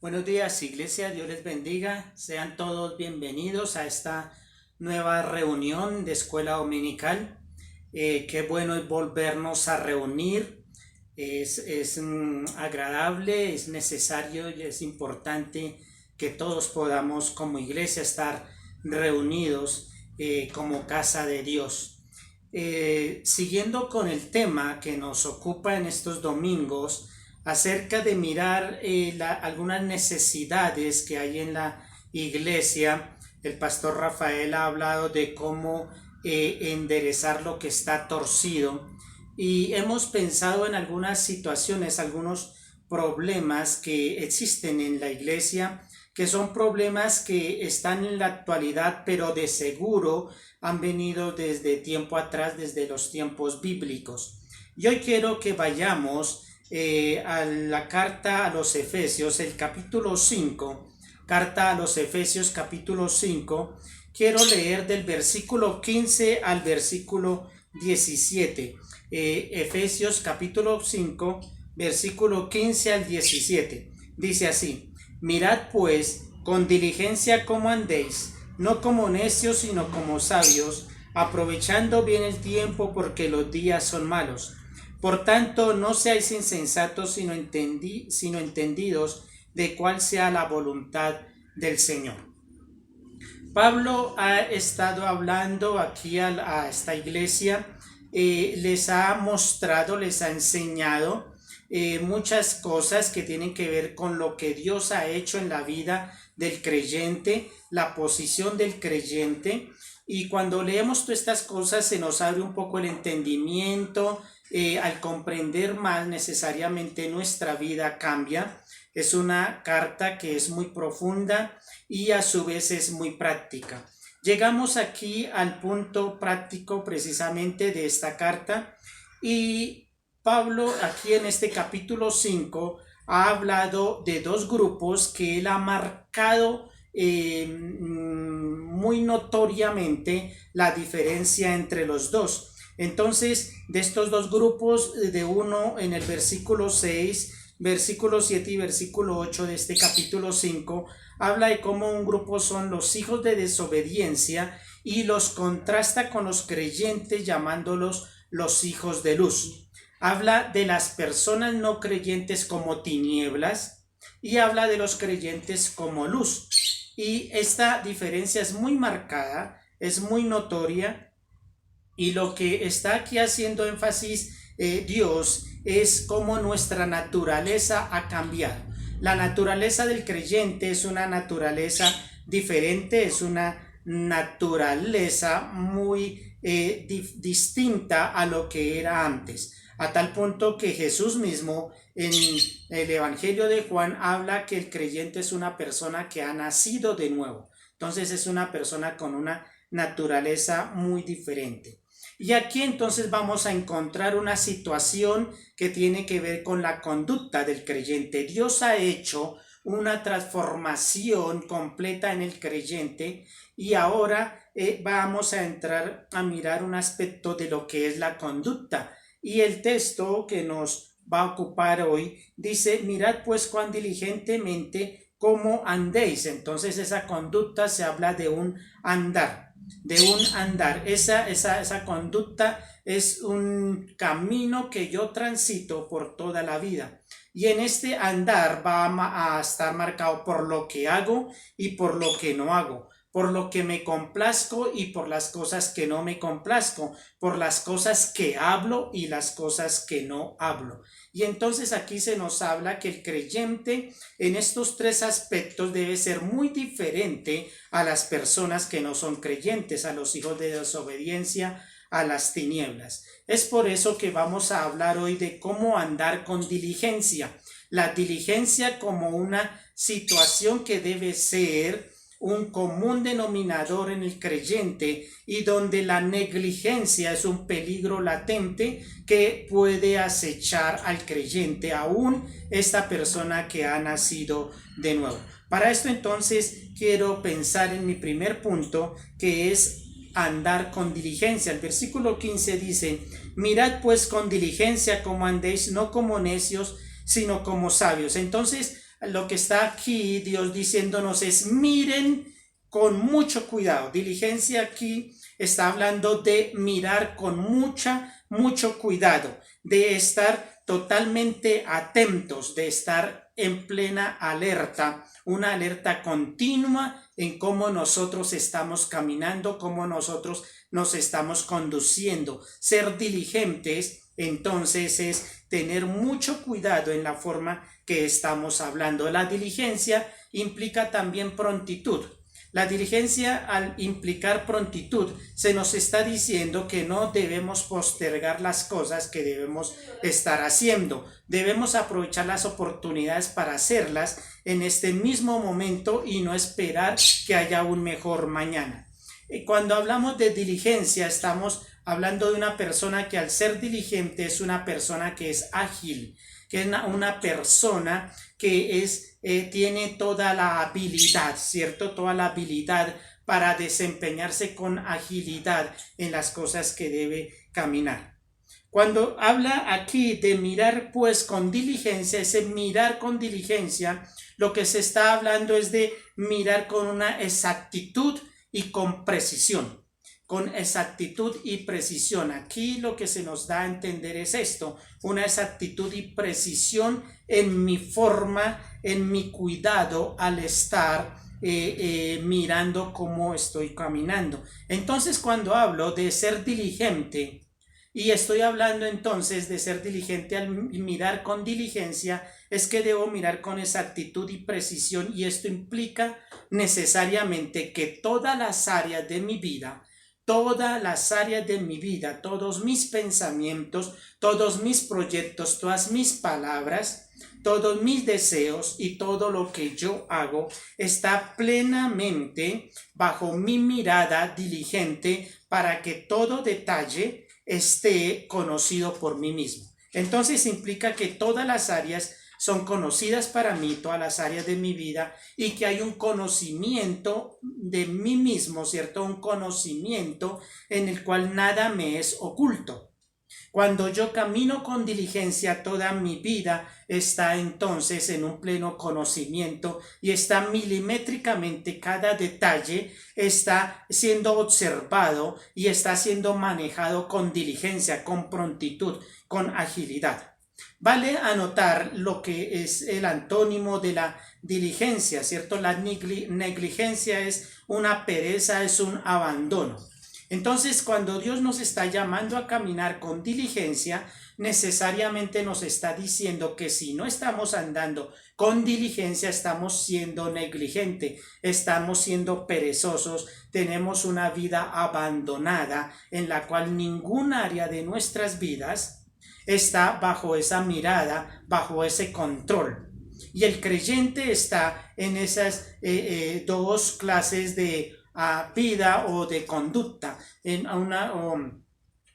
Buenos días, Iglesia, Dios les bendiga. Sean todos bienvenidos a esta nueva reunión de escuela dominical. Qué bueno es volvernos a reunir. Es agradable, es necesario y es importante que todos podamos como iglesia estar reunidos como casa de Dios. Siguiendo con el tema que nos ocupa en estos domingos, acerca de mirar algunas necesidades que hay en la iglesia. El pastor Rafael ha hablado de cómo enderezar lo que está torcido, y hemos pensado en algunas situaciones, algunos problemas que existen en la iglesia, que son problemas que están en la actualidad, pero de seguro han venido desde tiempo atrás, desde los tiempos bíblicos. Y hoy quiero que vayamos a la carta a los Efesios, el capítulo 5, carta a los Efesios capítulo 5, quiero leer del versículo 15 al versículo 17, Efesios capítulo 5, versículo 15 al 17, dice así: mirad pues con diligencia cómo andéis, no como necios, sino como sabios, aprovechando bien el tiempo, porque los días son malos. Por tanto, no seáis insensatos, sino entendidos de cuál sea la voluntad del Señor. Pablo ha estado hablando aquí a esta iglesia, les ha mostrado, les ha enseñado muchas cosas que tienen que ver con lo que Dios ha hecho en la vida del creyente, la posición del creyente. Y cuando leemos todas estas cosas se nos abre un poco el entendimiento, al comprender más necesariamente nuestra vida cambia. Es una carta que es muy profunda y a su vez es muy práctica. Llegamos aquí al punto práctico precisamente de esta carta y Pablo aquí en este capítulo 5 ha hablado de dos grupos que él ha marcado muy notoriamente la diferencia entre los dos. Entonces, de estos dos grupos, de uno en el versículo 6, versículo 7 y versículo 8 de este capítulo 5, habla de cómo un grupo son los hijos de desobediencia y los contrasta con los creyentes llamándolos los hijos de luz. Habla de las personas no creyentes como tinieblas y habla de los creyentes como luz. Y esta diferencia es muy marcada, es muy notoria, y lo que está aquí haciendo énfasis Dios es cómo nuestra naturaleza ha cambiado. La naturaleza del creyente es una naturaleza diferente, es una naturaleza muy distinta a lo que era antes, a tal punto que Jesús mismo en el Evangelio de Juan habla que el creyente es una persona que ha nacido de nuevo. Entonces es una persona con una naturaleza muy diferente. Y aquí entonces vamos a encontrar una situación que tiene que ver con la conducta del creyente. Dios ha hecho una transformación completa en el creyente y ahora vamos a entrar a mirar un aspecto de lo que es la conducta. Y el texto que nos va a ocupar hoy dice: mirad pues cuán diligentemente cómo andéis. Entonces esa conducta se habla de un andar. Esa conducta es un camino que yo transito por toda la vida. Y en este andar va a estar marcado por lo que hago y por lo que no hago, por lo que me complazco y por las cosas que no me complazco, por las cosas que hablo y las cosas que no hablo. Y entonces aquí se nos habla que el creyente en estos tres aspectos debe ser muy diferente a las personas que no son creyentes, a los hijos de desobediencia, a las tinieblas. Es por eso que vamos a hablar hoy de cómo andar con diligencia. La diligencia como una situación que debe ser un común denominador en el creyente y donde la negligencia es un peligro latente que puede acechar al creyente, aún esta persona que ha nacido de nuevo. Para esto entonces quiero pensar en mi primer punto, que es andar con diligencia. El versículo 15 dice: mirad pues con diligencia cómo andéis, no como necios, sino como sabios. Entonces lo que está aquí Dios diciéndonos es: miren con mucho cuidado. Diligencia aquí está hablando de mirar con mucho cuidado, de estar totalmente atentos, de estar en plena alerta, una alerta continua en cómo nosotros estamos caminando, cómo nosotros nos estamos conduciendo. Ser diligentes entonces es tener mucho cuidado en la forma que estamos hablando. La diligencia implica también prontitud. La diligencia, al implicar prontitud, se nos está diciendo que no debemos postergar las cosas que debemos estar haciendo. Debemos aprovechar las oportunidades para hacerlas en este mismo momento y no esperar que haya un mejor mañana. Cuando hablamos de diligencia, estamos hablando de una persona que al ser diligente es una persona que es ágil, que es una persona que tiene toda la habilidad, ¿cierto? Toda la habilidad para desempeñarse con agilidad en las cosas que debe caminar. Cuando habla aquí de mirar pues con diligencia, ese mirar con diligencia, lo que se está hablando es de mirar con una exactitud y con precisión. Con exactitud y precisión. Aquí lo que se nos da a entender es esto: una exactitud y precisión en mi forma, en mi cuidado al estar mirando cómo estoy caminando. Entonces, cuando hablo de ser diligente, Y estoy hablando entonces de ser diligente. Al mirar con diligencia es que debo mirar con exactitud y precisión, y esto implica necesariamente que todas las áreas de mi vida, todos mis pensamientos, todos mis proyectos, todas mis palabras, todos mis deseos y todo lo que yo hago está plenamente bajo mi mirada diligente para que todo detalle esté conocido por mí mismo. Entonces implica que todas las áreas son conocidas para mí, todas las áreas de mi vida, y que hay un conocimiento de mí mismo, ¿cierto? Un conocimiento en el cual nada me es oculto. Cuando yo camino con diligencia, toda mi vida está entonces en un pleno conocimiento y está milimétricamente, cada detalle está siendo observado y está siendo manejado con diligencia, con prontitud, con agilidad. Vale anotar lo que es el antónimo de la diligencia, ¿cierto? La negligencia es una pereza, es un abandono. Entonces, cuando Dios nos está llamando a caminar con diligencia, necesariamente nos está diciendo que si no estamos andando con diligencia, estamos siendo negligentes, estamos siendo perezosos, tenemos una vida abandonada en la cual ningún área de nuestras vidas está bajo esa mirada, bajo ese control. Y el creyente está en esas dos clases de vida o de conducta,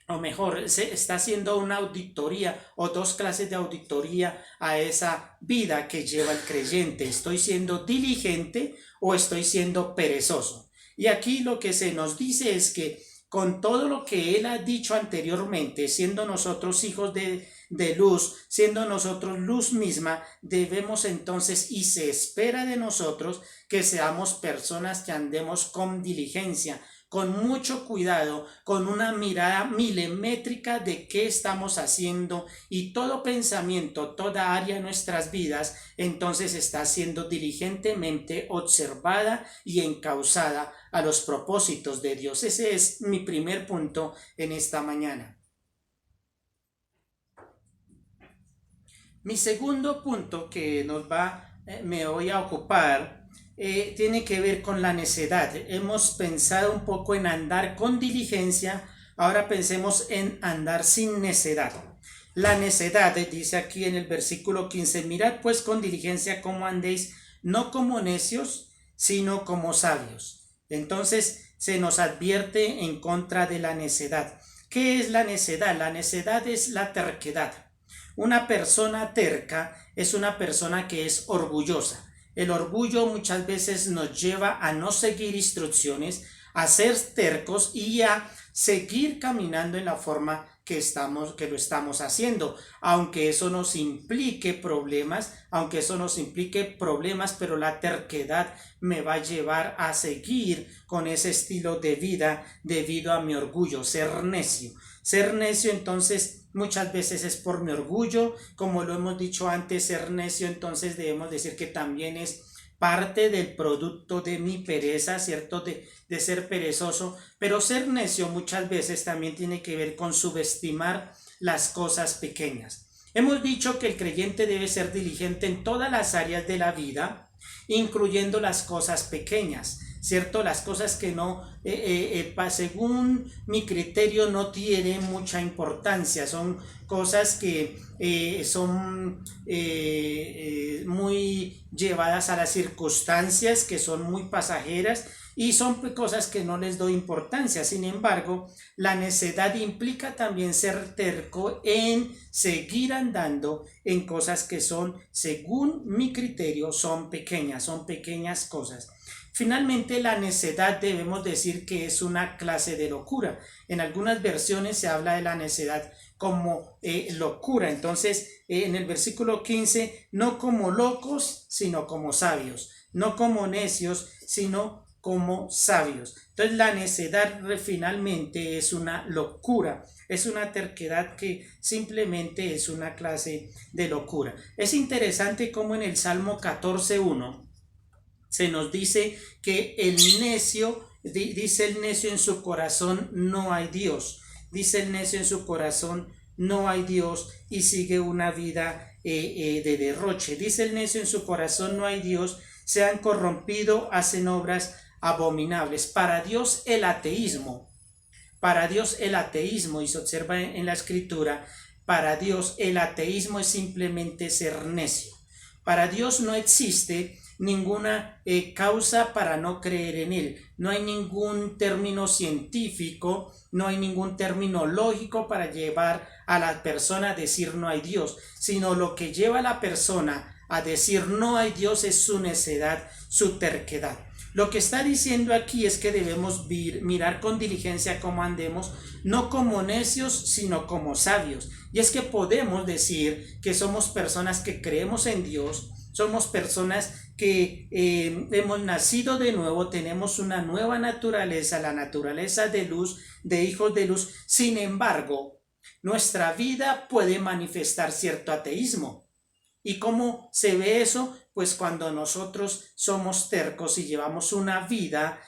o mejor, se está haciendo una auditoría o dos clases de auditoría a esa vida que lleva el creyente. ¿Estoy siendo diligente o estoy siendo perezoso? Y aquí lo que se nos dice es que con todo lo que él ha dicho anteriormente, siendo nosotros hijos de luz, siendo nosotros luz misma, debemos entonces, y se espera de nosotros, que seamos personas que andemos con diligencia, con mucho cuidado, con una mirada milimétrica de qué estamos haciendo, y todo pensamiento, toda área de nuestras vidas entonces está siendo diligentemente observada y encauzada a los propósitos de Dios. Ese es mi primer punto en esta mañana. Mi segundo punto que me voy a ocupar tiene que ver con la necedad. Hemos pensado un poco en andar con diligencia, ahora pensemos en andar sin necedad. La necedad, dice aquí en el versículo 15, mirad pues con diligencia cómo andéis, no como necios, sino como sabios. Entonces se nos advierte en contra de la necedad. ¿Qué es la necedad? La necedad es la terquedad. Una persona terca es una persona que es orgullosa. El orgullo muchas veces nos lleva a no seguir instrucciones, a ser tercos y a seguir caminando en la forma que lo estamos haciendo, aunque eso nos implique problemas, pero la terquedad me va a llevar a seguir con ese estilo de vida debido a mi orgullo, ser necio. Ser necio entonces muchas veces es por mi orgullo, como lo hemos dicho antes, ser necio entonces debemos decir que también es parte del producto de mi pereza, ¿cierto? De ser perezoso, pero ser necio muchas veces también tiene que ver con subestimar las cosas pequeñas. Hemos dicho que el creyente debe ser diligente en todas las áreas de la vida, incluyendo las cosas pequeñas, ¿cierto? Las cosas que no, según mi criterio, no tienen mucha importancia, son cosas que son muy llevadas a las circunstancias, que son muy pasajeras y son cosas que no les doy importancia. Sin embargo, la necedad implica también ser terco en seguir andando en cosas que son, según mi criterio, son pequeñas cosas. Finalmente, la necedad debemos decir que es una clase de locura. En algunas versiones se habla de la necedad como locura. Entonces, en el versículo 15, no como locos, sino como sabios. No como necios, sino como sabios. Entonces, la necedad finalmente es una locura. Es una terquedad que simplemente es una clase de locura. Es interesante como en el Salmo 14:1 se nos dice que el necio, dice el necio en su corazón, no hay Dios. Dice el necio en su corazón, no hay Dios, y sigue una vida de derroche. Dice el necio en su corazón, no hay Dios, se han corrompido, hacen obras abominables. Para Dios el ateísmo, y se observa en la escritura, para Dios el ateísmo es simplemente ser necio. Para Dios no existe ninguna causa para no creer en Él. No hay ningún término científico, no hay ningún término lógico para llevar a la persona a decir no hay Dios, sino lo que lleva a la persona a decir no hay Dios es su necedad, su terquedad. Lo que está diciendo aquí es que debemos mirar con diligencia cómo andemos, no como necios, sino como sabios. Y es que podemos decir que somos personas que creemos en Dios, somos personas que hemos nacido de nuevo, tenemos una nueva naturaleza, la naturaleza de luz, de hijos de luz. Sin embargo, nuestra vida puede manifestar cierto ateísmo. ¿Y cómo se ve eso? Pues cuando nosotros somos tercos y llevamos una vida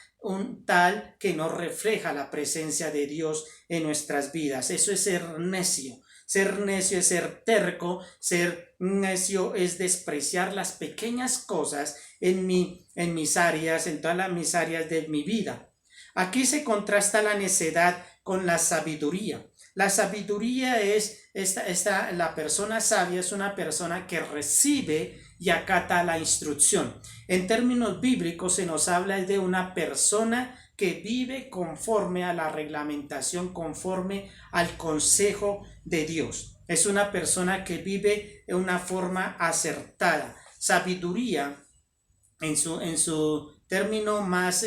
tal que no refleja la presencia de Dios en nuestras vidas. Eso es ser necio. Ser necio es ser terco, ser necio es despreciar las pequeñas cosas en mis áreas, en todas mis áreas de mi vida. Aquí se contrasta la necedad con la sabiduría. La sabiduría es la persona sabia es una persona que recibe y acata la instrucción. En términos bíblicos se nos habla de una persona que vive conforme a la reglamentación, conforme al consejo de Dios. Es una persona que vive de una forma acertada. Sabiduría, en su término más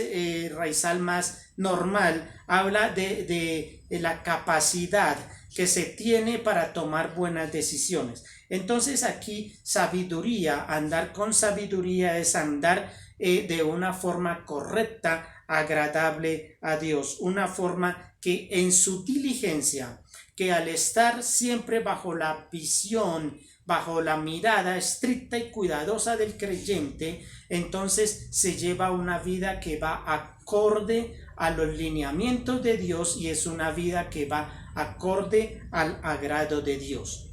raizal, más normal, habla de la capacidad que se tiene para tomar buenas decisiones. Entonces aquí sabiduría, andar con sabiduría es andar de una forma correcta, agradable a Dios, una forma que en su diligencia, que al estar siempre bajo la visión, bajo la mirada estricta y cuidadosa del creyente, entonces se lleva una vida que va acorde a los lineamientos de Dios y es una vida que va acorde al agrado de Dios.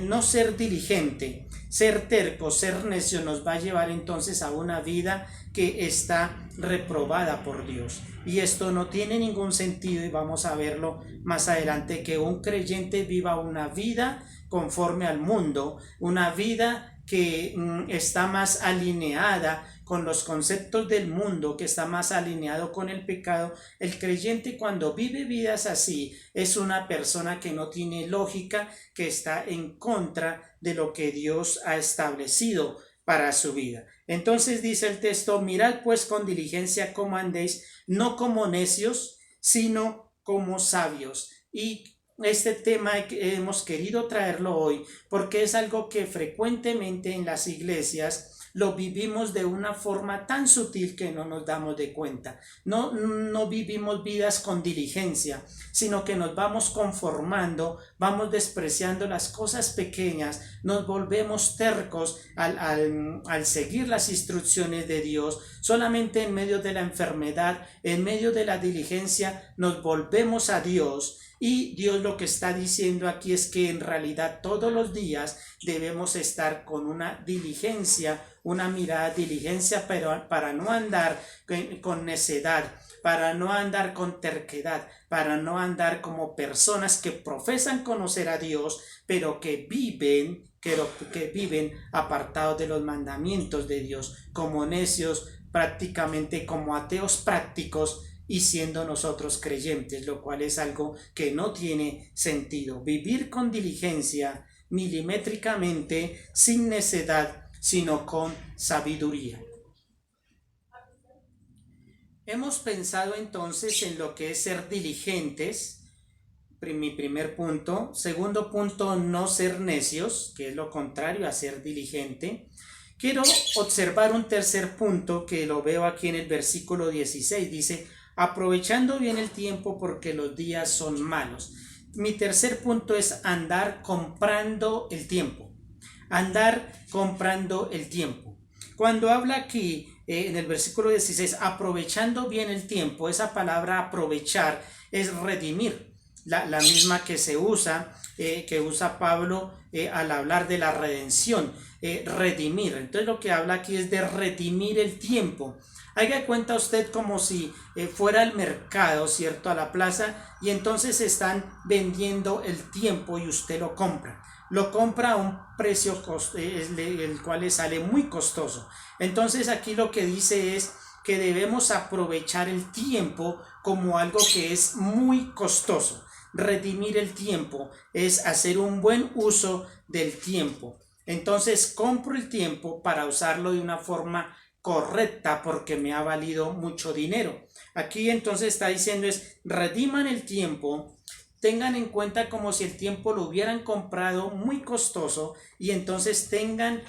No ser diligente, ser terco, ser necio nos va a llevar entonces a una vida que está reprobada por Dios. Y esto no tiene ningún sentido y vamos a verlo más adelante, que un creyente viva una vida conforme al mundo, una vida que está más alineada con los conceptos del mundo, que está más alineado con el pecado. El creyente cuando vive vidas así es una persona que no tiene lógica, que está en contra de lo que Dios ha establecido para su vida. Entonces dice el texto, mirad pues con diligencia cómo andéis, no como necios, sino como sabios. Y este tema hemos querido traerlo hoy porque es algo que frecuentemente en las iglesias lo vivimos de una forma tan sutil que no nos damos de cuenta. No vivimos vidas con diligencia, sino que nos vamos conformando, vamos despreciando las cosas pequeñas, nos volvemos tercos al seguir las instrucciones de Dios. Solamente en medio de la enfermedad, en medio de la diligencia, nos volvemos a Dios. Y Dios lo que está diciendo aquí es que en realidad todos los días debemos estar con una diligencia, una mirada diligencia, pero para no andar con necedad, para no andar con terquedad, para no andar como personas que profesan conocer a Dios, pero que viven apartados de los mandamientos de Dios, como necios, prácticamente como ateos prácticos, y siendo nosotros creyentes, lo cual es algo que no tiene sentido. Vivir con diligencia, milimétricamente, sin necedad, sino con sabiduría. Hemos pensado entonces en lo que es ser diligentes, mi primer punto. Segundo punto, no ser necios, que es lo contrario a ser diligente. Quiero observar un tercer punto que lo veo aquí en el versículo 16, dice, aprovechando bien el tiempo porque los días son malos. Mi tercer punto es andar comprando el tiempo. Andar comprando el tiempo. Cuando habla aquí en el versículo 16, aprovechando bien el tiempo. Esa palabra aprovechar es redimir, la misma que se usa, que usa Pablo al hablar de la redención, redimir. Entonces lo que habla aquí es de redimir el tiempo. Haga cuenta usted como si fuera al mercado, ¿cierto? A la plaza, y entonces están vendiendo el tiempo y usted lo compra. Lo compra a un precio el cual le sale muy costoso. Entonces aquí lo que dice es que debemos aprovechar el tiempo como algo que es muy costoso. Redimir el tiempo es hacer un buen uso del tiempo. Entonces compro el tiempo para usarlo de una forma correcta porque me ha valido mucho dinero. Aquí entonces está diciendo es rediman el tiempo. Tengan en cuenta como si el tiempo lo hubieran comprado muy costoso y entonces tengan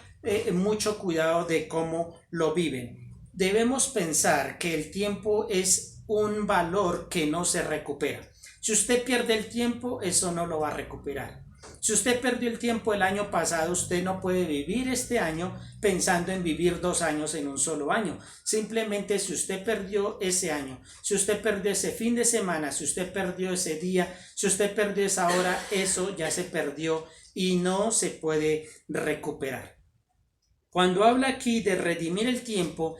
mucho cuidado de cómo lo viven. Debemos pensar que el tiempo es un valor que no se recupera. Si usted pierde el tiempo, eso no lo va a recuperar. Si usted perdió el tiempo el año pasado, usted no puede vivir este año pensando en vivir 2 años en un solo año. Simplemente si usted perdió ese año, si usted perdió ese fin de semana, si usted perdió ese día, si usted perdió esa hora, eso ya se perdió y no se puede recuperar. Cuando habla aquí de redimir el tiempo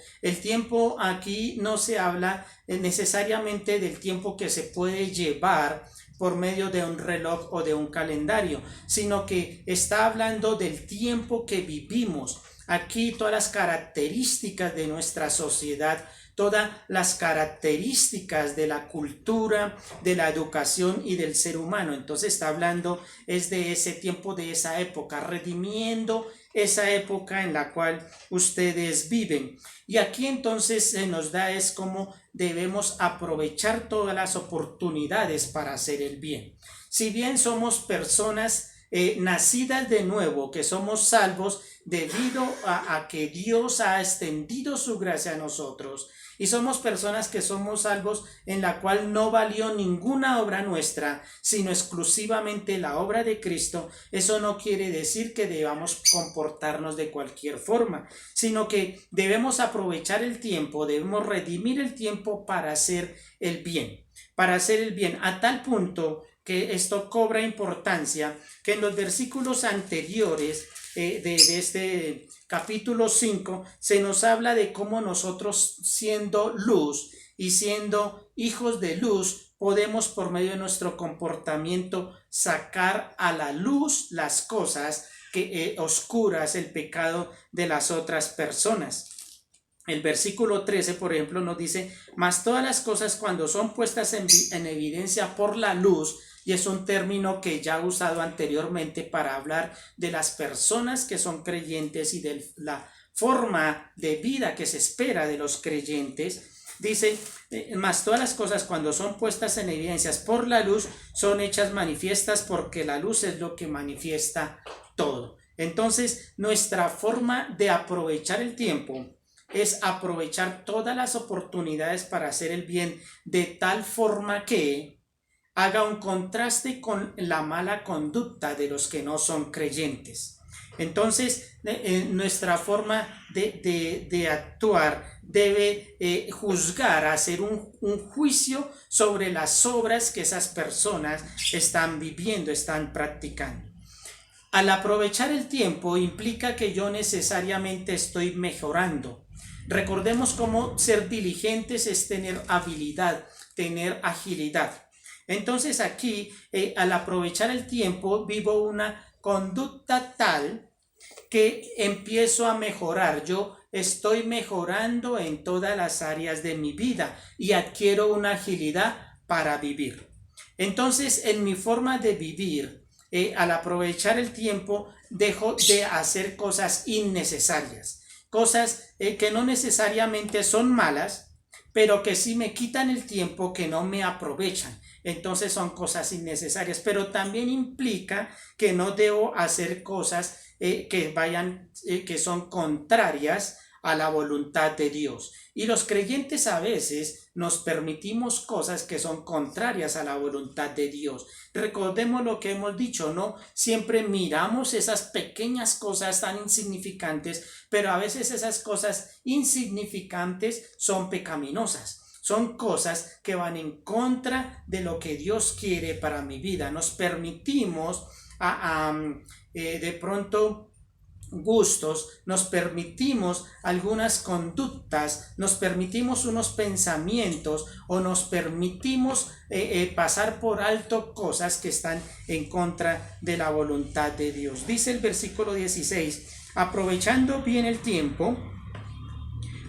aquí no se habla necesariamente del tiempo que se puede llevar por medio de un reloj o de un calendario, sino que está hablando del tiempo que vivimos. Aquí todas las características de nuestra sociedad, todas las características de la cultura, de la educación y del ser humano. Entonces está hablando es de ese tiempo, de esa época, redimiendo esa época en la cual ustedes viven. Y aquí entonces se nos da es como debemos aprovechar todas las oportunidades para hacer el bien. Si bien somos personas nacidas de nuevo, que somos salvos debido a que Dios ha extendido su gracia a nosotros, y somos personas que somos salvos en la cual no valió ninguna obra nuestra, sino exclusivamente la obra de Cristo. Eso no quiere decir que debamos comportarnos de cualquier forma, sino que debemos aprovechar el tiempo, debemos redimir el tiempo para hacer el bien, a tal punto que esto cobra importancia, que en los versículos anteriores de este capítulo 5 se nos habla de cómo nosotros, siendo luz y siendo hijos de luz, podemos por medio de nuestro comportamiento sacar a la luz las cosas que oscuras, el pecado de las otras personas. El versículo 13, por ejemplo, nos dice: mas todas las cosas, cuando son puestas en evidencia por la luz, y es un término que ya he usado anteriormente para hablar de las personas que son creyentes y de la forma de vida que se espera de los creyentes. Dice, mas todas las cosas, cuando son puestas en evidencias por la luz, son hechas manifiestas, porque la luz es lo que manifiesta todo. Entonces, nuestra forma de aprovechar el tiempo es aprovechar todas las oportunidades para hacer el bien, de tal forma que haga un contraste con la mala conducta de los que no son creyentes. Entonces, nuestra forma de actuar debe juzgar, hacer un juicio sobre las obras que esas personas están viviendo, están practicando. Al aprovechar el tiempo implica que yo necesariamente estoy mejorando. Recordemos cómo ser diligentes es tener habilidad, tener agilidad. Entonces aquí, al aprovechar el tiempo, vivo una conducta tal que empiezo a mejorar. Yo estoy mejorando en todas las áreas de mi vida y adquiero una agilidad para vivir. Entonces, en mi forma de vivir, al aprovechar el tiempo, dejo de hacer cosas innecesarias, cosas que no necesariamente son malas, pero que sí me quitan el tiempo, que no me aprovechan. Entonces son cosas innecesarias, pero también implica que no debo hacer cosas que son contrarias a la voluntad de Dios. Y los creyentes a veces nos permitimos cosas que son contrarias a la voluntad de Dios. Recordemos lo que hemos dicho, ¿no? Siempre miramos esas pequeñas cosas tan insignificantes, pero a veces esas cosas insignificantes son pecaminosas. Son cosas que van en contra de lo que Dios quiere para mi vida. Nos permitimos de pronto gustos, nos permitimos algunas conductas, nos permitimos unos pensamientos o nos permitimos pasar por alto cosas que están en contra de la voluntad de Dios. Dice el versículo 16, aprovechando bien el tiempo,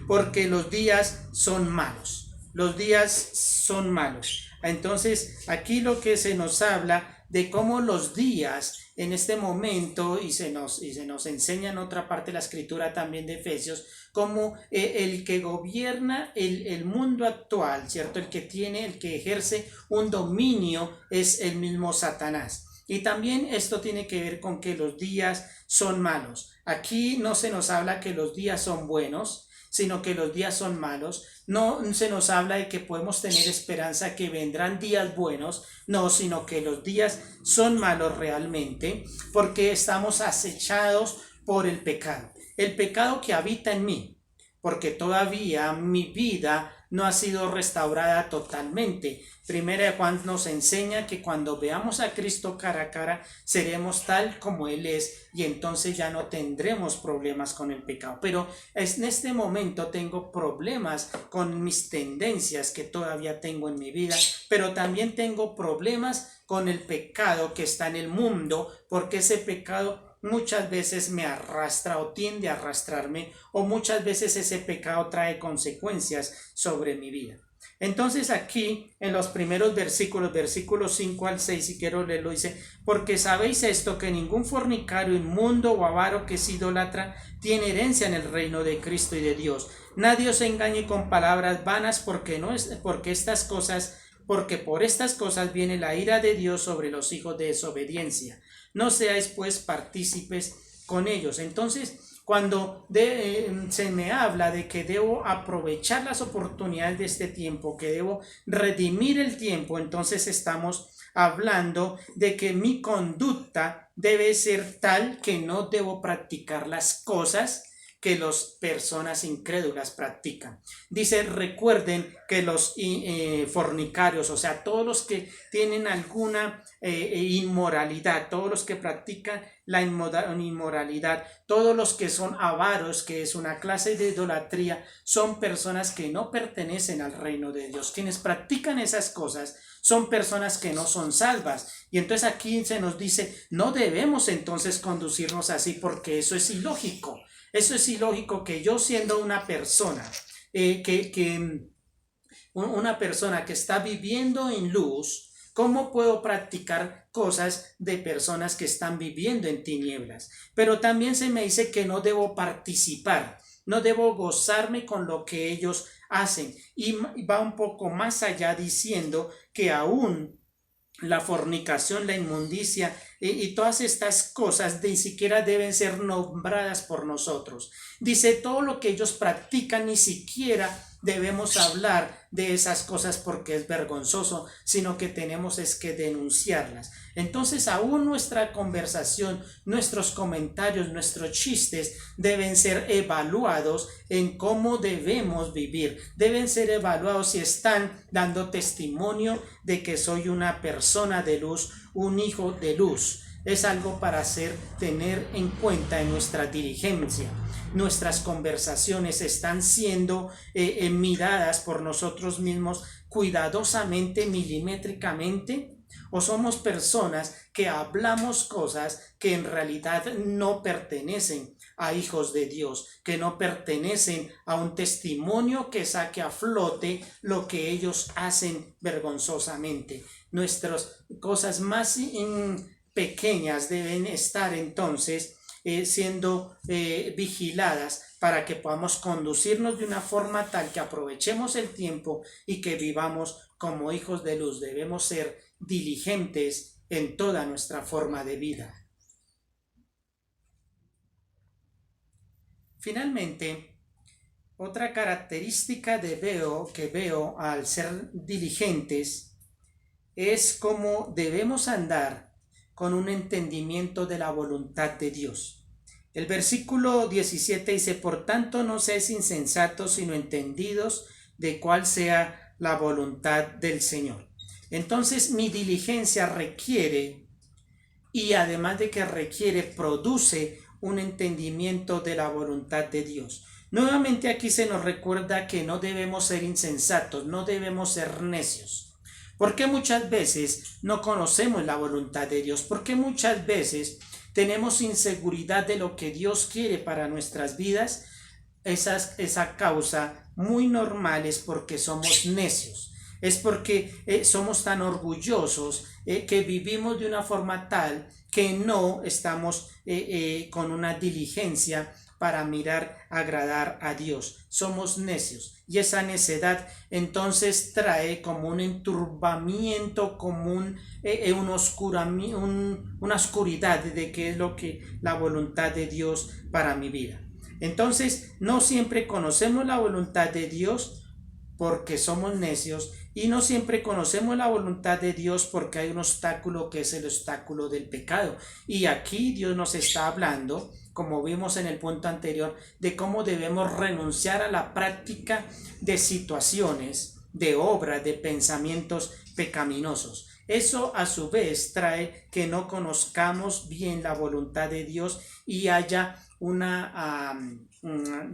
porque los días son malos. Los días son malos. Entonces, aquí lo que se nos habla de cómo los días en este momento, y se nos enseña en otra parte de la escritura también de Efesios, como el que gobierna el mundo actual, ¿cierto? El que ejerce un dominio es el mismo Satanás. Y también esto tiene que ver con que los días son malos. Aquí no se nos habla que los días son buenos, sino que los días son malos. No se nos habla de que podemos tener esperanza que vendrán días buenos, no, sino que los días son malos realmente, porque estamos acechados por el pecado que habita en mí, porque todavía mi vida no ha sido restaurada totalmente. Primera de Juan nos enseña que cuando veamos a Cristo cara a cara, seremos tal como Él es, y entonces ya no tendremos problemas con el pecado. Pero en este momento tengo problemas con mis tendencias que todavía tengo en mi vida, pero también tengo problemas con el pecado que está en el mundo, porque ese pecado muchas veces me arrastra o tiende a arrastrarme, o muchas veces ese pecado trae consecuencias sobre mi vida. Entonces aquí en los primeros versículos 5 al 6, si quiero leerlo, dice: porque sabéis esto, que ningún fornicario, inmundo o avaro que se idolatra tiene herencia en el reino de Cristo y de Dios. Nadie os engañe con palabras vanas, porque por estas cosas viene la ira de Dios sobre los hijos de desobediencia. No seáis pues partícipes con ellos. Entonces, cuando se me habla de que debo aprovechar las oportunidades de este tiempo, que debo redimir el tiempo, entonces estamos hablando de que mi conducta debe ser tal que no debo practicar las cosas que las personas incrédulas practican. Dice: recuerden que los fornicarios, o sea, todos los que tienen alguna inmoralidad, todos los que practican la inmoralidad, todos los que son avaros, que es una clase de idolatría, son personas que no pertenecen al reino de Dios. Quienes practican esas cosas son personas que no son salvas. Y entonces aquí se nos dice: no debemos entonces conducirnos así, porque eso es ilógico. Eso es ilógico que yo, siendo una persona una persona que está viviendo en luz, ¿cómo puedo practicar cosas de personas que están viviendo en tinieblas? Pero también se me dice que no debo participar, no debo gozarme con lo que ellos hacen. Y va un poco más allá diciendo que aún la fornicación, la inmundicia y todas estas cosas ni siquiera deben ser nombradas por nosotros. Dice: todo lo que ellos practican, ni siquiera debemos hablar de esas cosas porque es vergonzoso, sino que tenemos es que denunciarlas. Entonces, aún nuestra conversación, nuestros comentarios, nuestros chistes deben ser evaluados en cómo debemos vivir. Deben ser evaluados si están dando testimonio de que soy una persona de luz, un hijo de luz. Es algo para tener en cuenta en nuestra diligencia. Nuestras conversaciones están siendo miradas por nosotros mismos cuidadosamente, milimétricamente, o somos personas que hablamos cosas que en realidad no pertenecen a hijos de Dios, que no pertenecen a un testimonio que saque a flote lo que ellos hacen vergonzosamente. Nuestras cosas más pequeñas deben estar entonces siendo vigiladas para que podamos conducirnos de una forma tal que aprovechemos el tiempo y que vivamos como hijos de luz. Debemos ser diligentes en toda nuestra forma de vida. Finalmente, Otra característica que veo al ser diligentes es cómo debemos andar con un entendimiento de la voluntad de Dios. El versículo 17 dice: por tanto no seáis insensatos, sino entendidos de cuál sea la voluntad del Señor. Entonces mi diligencia requiere, y además de que requiere, produce un entendimiento de la voluntad de Dios. Nuevamente aquí se nos recuerda que no debemos ser insensatos, no debemos ser necios. Porque muchas veces no conocemos la voluntad de Dios, porque muchas veces tenemos inseguridad de lo que Dios quiere para nuestras vidas. Esa causa muy normal es porque somos necios, es porque somos tan orgullosos que vivimos de una forma tal que no estamos con una diligencia para mirar, agradar a Dios. Somos necios, y esa necedad entonces trae como un enturbamiento, como una oscuridad de qué es lo que la voluntad de Dios para mi vida. Entonces no siempre conocemos la voluntad de Dios porque somos necios, y no siempre conocemos la voluntad de Dios porque hay un obstáculo que es el obstáculo del pecado. Y aquí Dios nos está hablando, como vimos en el punto anterior, de cómo debemos renunciar a la práctica de situaciones, de obras, de pensamientos pecaminosos. Eso a su vez trae que no conozcamos bien la voluntad de Dios y haya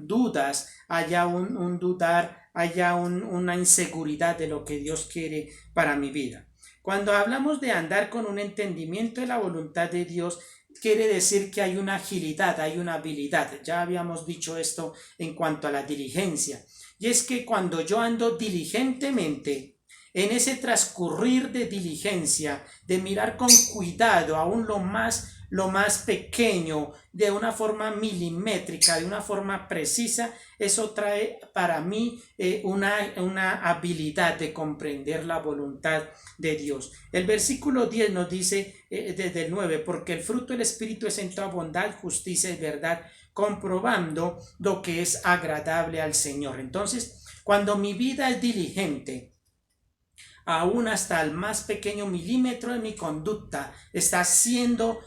dudas, haya un dudar, haya una inseguridad de lo que Dios quiere para mi vida. Cuando hablamos de andar con un entendimiento de la voluntad de Dios, quiere decir que hay una agilidad, hay una habilidad. Ya habíamos dicho esto en cuanto a la diligencia. Y es que cuando yo ando diligentemente, en ese transcurrir de diligencia, de mirar con cuidado aún lo más pequeño, de una forma milimétrica, de una forma precisa, eso trae para mí una habilidad de comprender la voluntad de Dios. El versículo 10 nos dice desde el 9: porque el fruto del Espíritu es en toda bondad, justicia y verdad, comprobando lo que es agradable al Señor. Entonces, cuando mi vida es diligente, aún hasta el más pequeño milímetro de mi conducta está siendo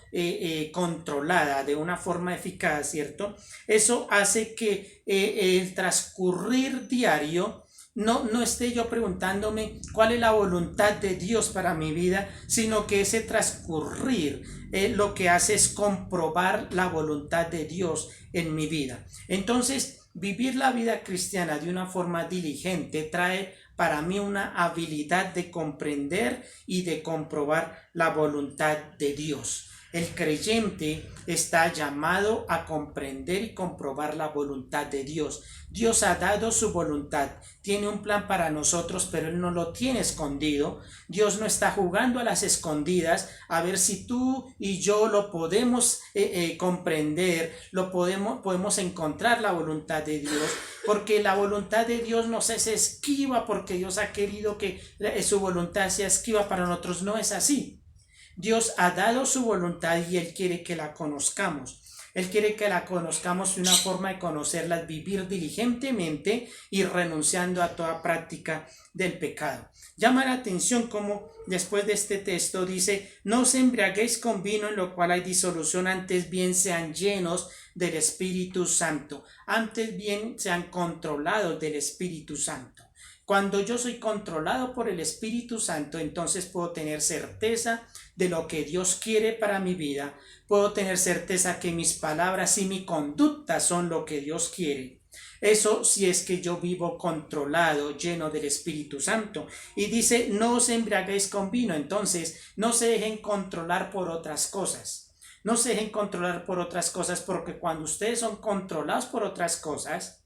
controlada de una forma eficaz, ¿cierto? Eso hace que el transcurrir diario no esté yo preguntándome cuál es la voluntad de Dios para mi vida, sino que ese transcurrir lo que hace es comprobar la voluntad de Dios en mi vida. Entonces, vivir la vida cristiana de una forma diligente trae para mí una habilidad de comprender y de comprobar la voluntad de Dios. El creyente está llamado a comprender y comprobar la voluntad de Dios. Dios ha dado su voluntad, tiene un plan para nosotros, pero Él no lo tiene escondido. Dios no está jugando a las escondidas a ver si tú y yo lo podemos comprender, podemos encontrar la voluntad de Dios, porque la voluntad de Dios no es esquiva, porque Dios ha querido que su voluntad sea esquiva para nosotros. No es así. Dios ha dado su voluntad y Él quiere que la conozcamos. Él quiere que la conozcamos, y una forma de conocerla es vivir diligentemente y renunciando a toda práctica del pecado. Llama la atención como después de este texto dice: no os embriaguéis con vino, en lo cual hay disolución, antes bien sean llenos del Espíritu Santo. Antes bien sean controlados del Espíritu Santo. Cuando yo soy controlado por el Espíritu Santo, entonces puedo tener certeza de lo que Dios quiere para mi vida. Puedo tener certeza que mis palabras y mi conducta son lo que Dios quiere. Eso si es que yo vivo controlado, lleno del Espíritu Santo. Y dice: no os embriaguéis con vino. Entonces, no se dejen controlar por otras cosas. No se dejen controlar por otras cosas, porque cuando ustedes son controlados por otras cosas,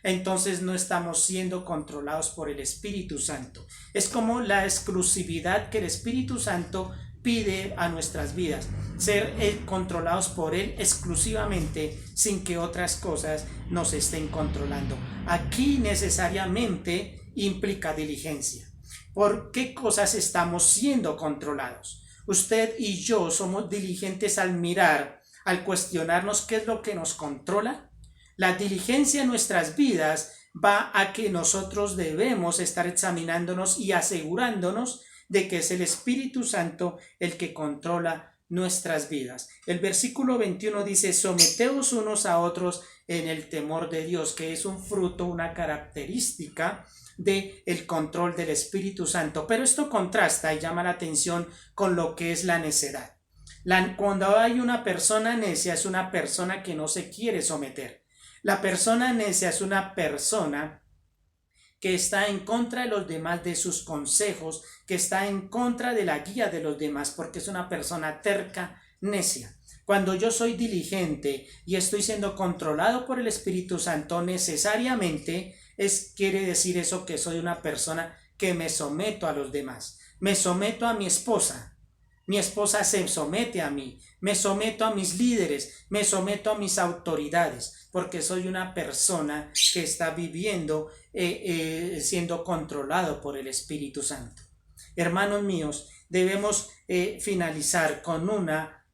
entonces no estamos siendo controlados por el Espíritu Santo. Es como la exclusividad que el Espíritu Santo pide a nuestras vidas, ser controlados por Él exclusivamente, sin que otras cosas nos estén controlando. Aquí necesariamente implica diligencia. ¿Por qué cosas estamos siendo controlados? Usted y yo somos diligentes al mirar, al cuestionarnos qué es lo que nos controla. La diligencia en nuestras vidas va a que nosotros debemos estar examinándonos y asegurándonos de que es el Espíritu Santo el que controla nuestras vidas. El versículo 21 dice: someteos unos a otros en el temor de Dios, que es un fruto, una característica del control del Espíritu Santo. Pero esto contrasta y llama la atención con lo que es la necedad. Cuando hay una persona necia, es una persona que no se quiere someter. La persona necia es una persona que está en contra de los demás, de sus consejos, que está en contra de la guía de los demás, porque es una persona terca, necia. Cuando yo soy diligente y estoy siendo controlado por el Espíritu Santo, necesariamente quiere decir eso, que soy una persona que me someto a los demás. Me someto a mi esposa. Mi esposa se somete a mí, me someto a mis líderes, me someto a mis autoridades, porque soy una persona que está viviendo, siendo controlado por el Espíritu Santo. Hermanos míos, debemos finalizar con una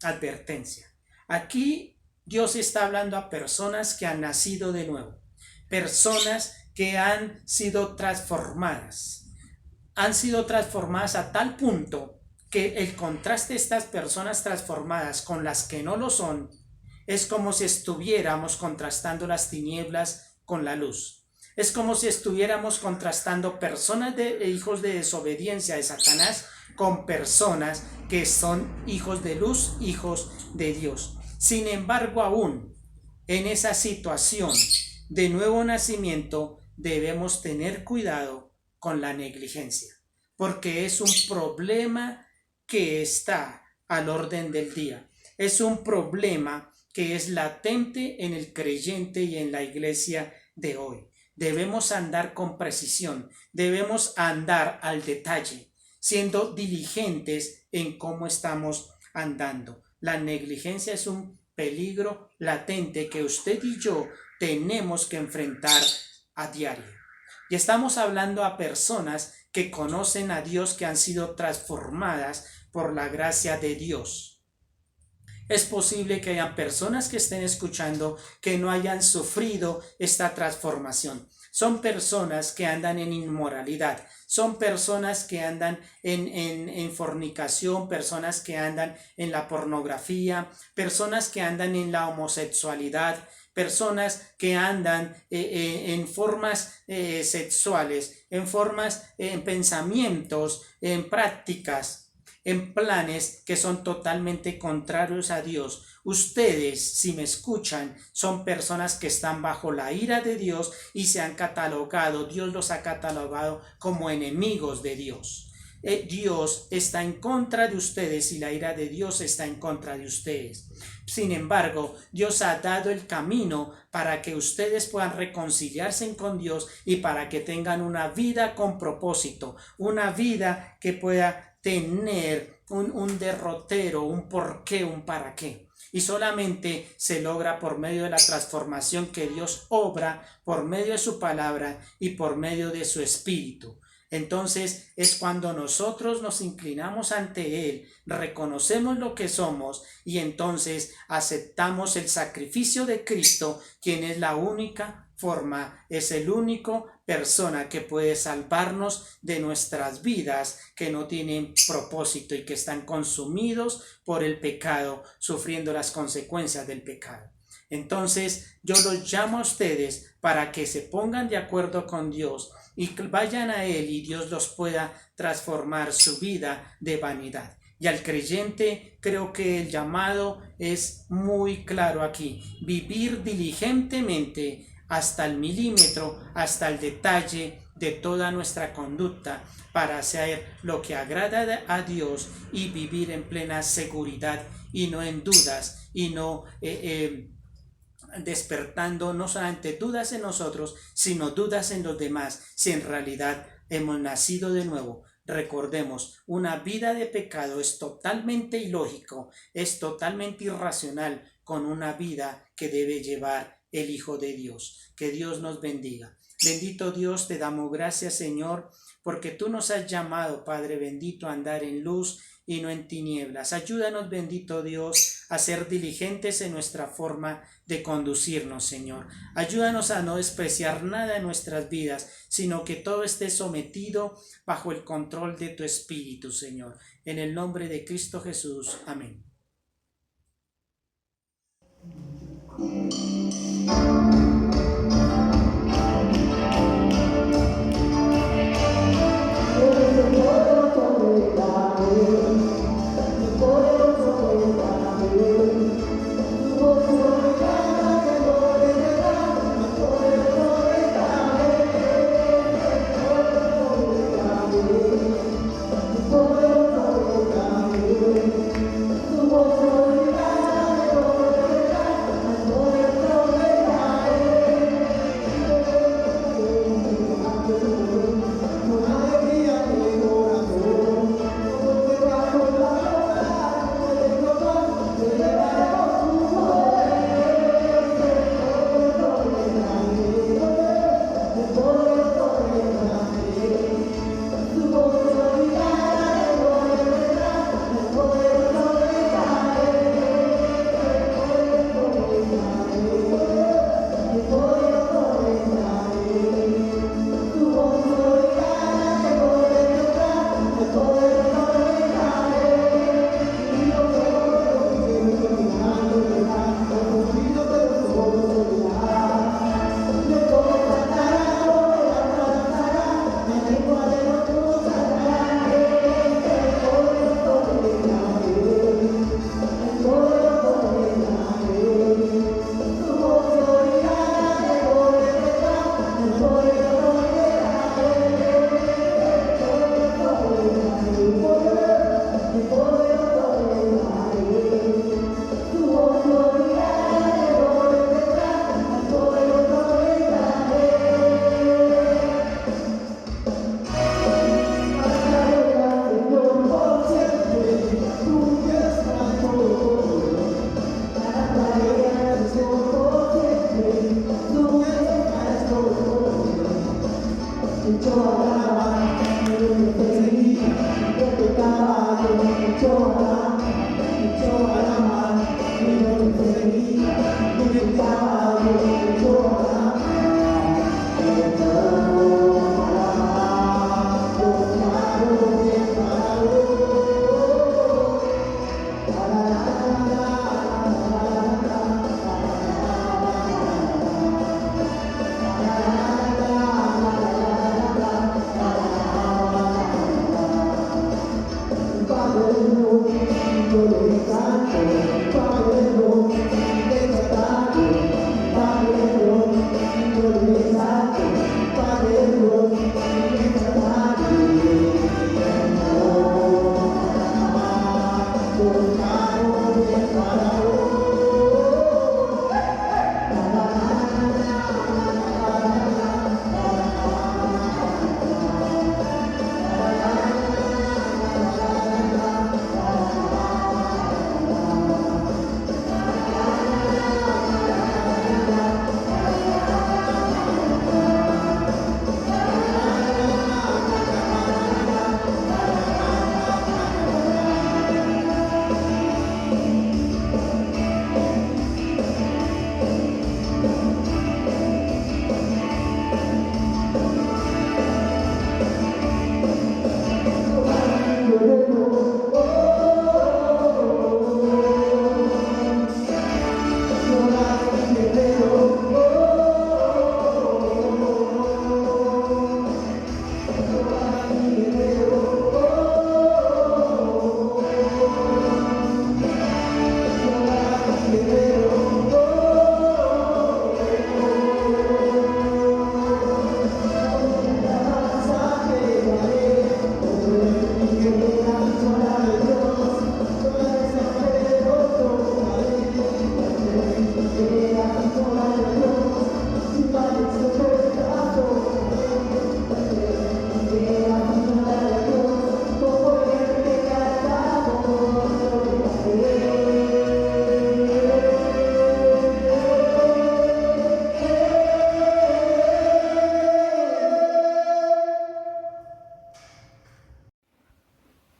advertencia. Aquí Dios está hablando a personas que han nacido de nuevo, personas que han sido transformadas a tal punto que el contraste de estas personas transformadas con las que no lo son es como si estuviéramos contrastando las tinieblas con la luz. Es como si estuviéramos contrastando personas hijos de desobediencia de Satanás con personas que son hijos de luz, hijos de Dios. Sin embargo, aún en esa situación de nuevo nacimiento debemos tener cuidado con la negligencia, porque es un problema que está al orden del día. Es un problema que es latente en el creyente y en la iglesia de hoy. Debemos andar con precisión, debemos andar al detalle, siendo diligentes en cómo estamos andando. La negligencia es un peligro latente que usted y yo tenemos que enfrentar a diario. Y estamos hablando a personas que conocen a Dios, que han sido transformadas por la gracia de Dios. Es posible que hayan personas que estén escuchando que no hayan sufrido esta transformación. Son personas que andan en inmoralidad, son personas que andan en fornicación, personas que andan en la pornografía, personas que andan en la homosexualidad, personas que andan en formas sexuales, en pensamientos, en prácticas, en planes que son totalmente contrarios a Dios. Ustedes, si me escuchan, son personas que están bajo la ira de Dios y Dios los ha catalogado como enemigos de Dios. Dios está en contra de ustedes y la ira de Dios está en contra de ustedes. Sin embargo, Dios ha dado el camino para que ustedes puedan reconciliarse con Dios y para que tengan una vida con propósito, una vida que pueda tener un derrotero, un porqué, un para qué. Y solamente se logra por medio de la transformación que Dios obra por medio de su palabra y por medio de su espíritu. Entonces es cuando nosotros nos inclinamos ante Él, reconocemos lo que somos y entonces aceptamos el sacrificio de Cristo, quien es la única forma, es el único persona que puede salvarnos de nuestras vidas que no tienen propósito y que están consumidos por el pecado, sufriendo las consecuencias del pecado. Entonces yo los llamo a ustedes para que se pongan de acuerdo con Dios y vayan a Él y Dios los pueda transformar su vida de vanidad. Y al creyente creo que el llamado es muy claro aquí: vivir diligentemente hasta el milímetro, hasta el detalle de toda nuestra conducta para hacer lo que agrada a Dios y vivir en plena seguridad y no en dudas y no despertando no solamente dudas en nosotros, sino dudas en los demás, si en realidad hemos nacido de nuevo. Recordemos, una vida de pecado es totalmente ilógico, es totalmente irracional con una vida que debe llevar el Hijo de Dios. Que Dios nos bendiga. Bendito Dios, te damos gracias, Señor, porque tú nos has llamado, Padre bendito, a andar en luz y no en tinieblas. Ayúdanos, bendito Dios, a ser diligentes en nuestra forma de conducirnos, Señor. Ayúdanos a no despreciar nada en nuestras vidas, sino que todo esté sometido bajo el control de tu Espíritu, Señor. En el nombre de Cristo Jesús. Amén.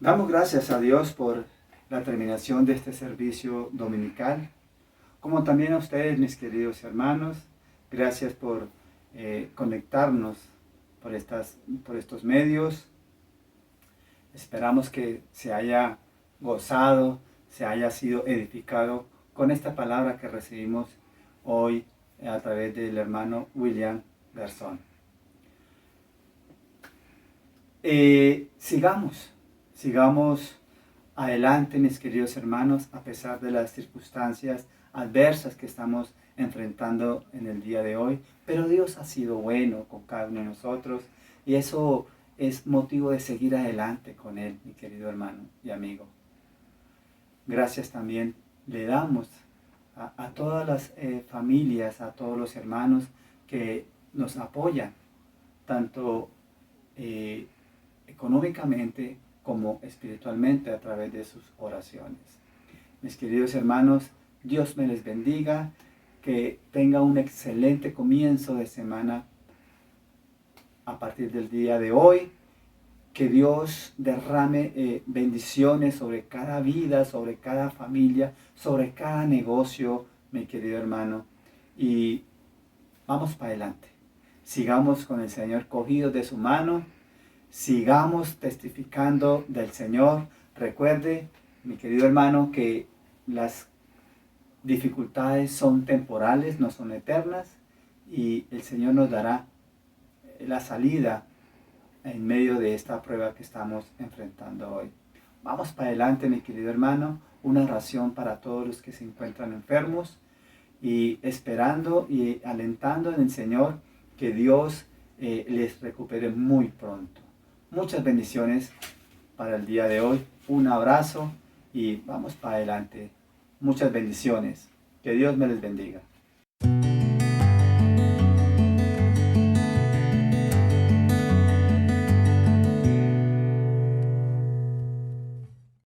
Damos gracias a Dios por la terminación de este servicio dominical, como también a ustedes, mis queridos hermanos. Gracias por conectarnos por estos medios. Esperamos que se haya gozado, se haya sido edificado con esta palabra que recibimos hoy a través del hermano William Garzón. Sigamos adelante, mis queridos hermanos, a pesar de las circunstancias adversas que estamos enfrentando en el día de hoy, pero Dios ha sido bueno con cada uno de nosotros y eso es motivo de seguir adelante con Él, mi querido hermano y amigo. Gracias también le damos a todas las familias, a todos los hermanos que nos apoyan, tanto económicamente como espiritualmente a través de sus oraciones. Mis queridos hermanos, Dios me les bendiga, que tenga un excelente comienzo de semana a partir del día de hoy. Que Dios derrame bendiciones sobre cada vida, sobre cada familia, sobre cada negocio, mi querido hermano. Y vamos para adelante. Sigamos con el Señor cogidos de su mano. Sigamos testificando del Señor. Recuerde, mi querido hermano, que las dificultades son temporales, no son eternas. Y el Señor nos dará la salida en medio de esta prueba que estamos enfrentando hoy. Vamos para adelante, mi querido hermano. Una oración para todos los que se encuentran enfermos y esperando y alentando en el Señor que Dios les recupere muy pronto. Muchas bendiciones para el día de hoy. Un abrazo y vamos para adelante. Muchas bendiciones. Que Dios me les bendiga.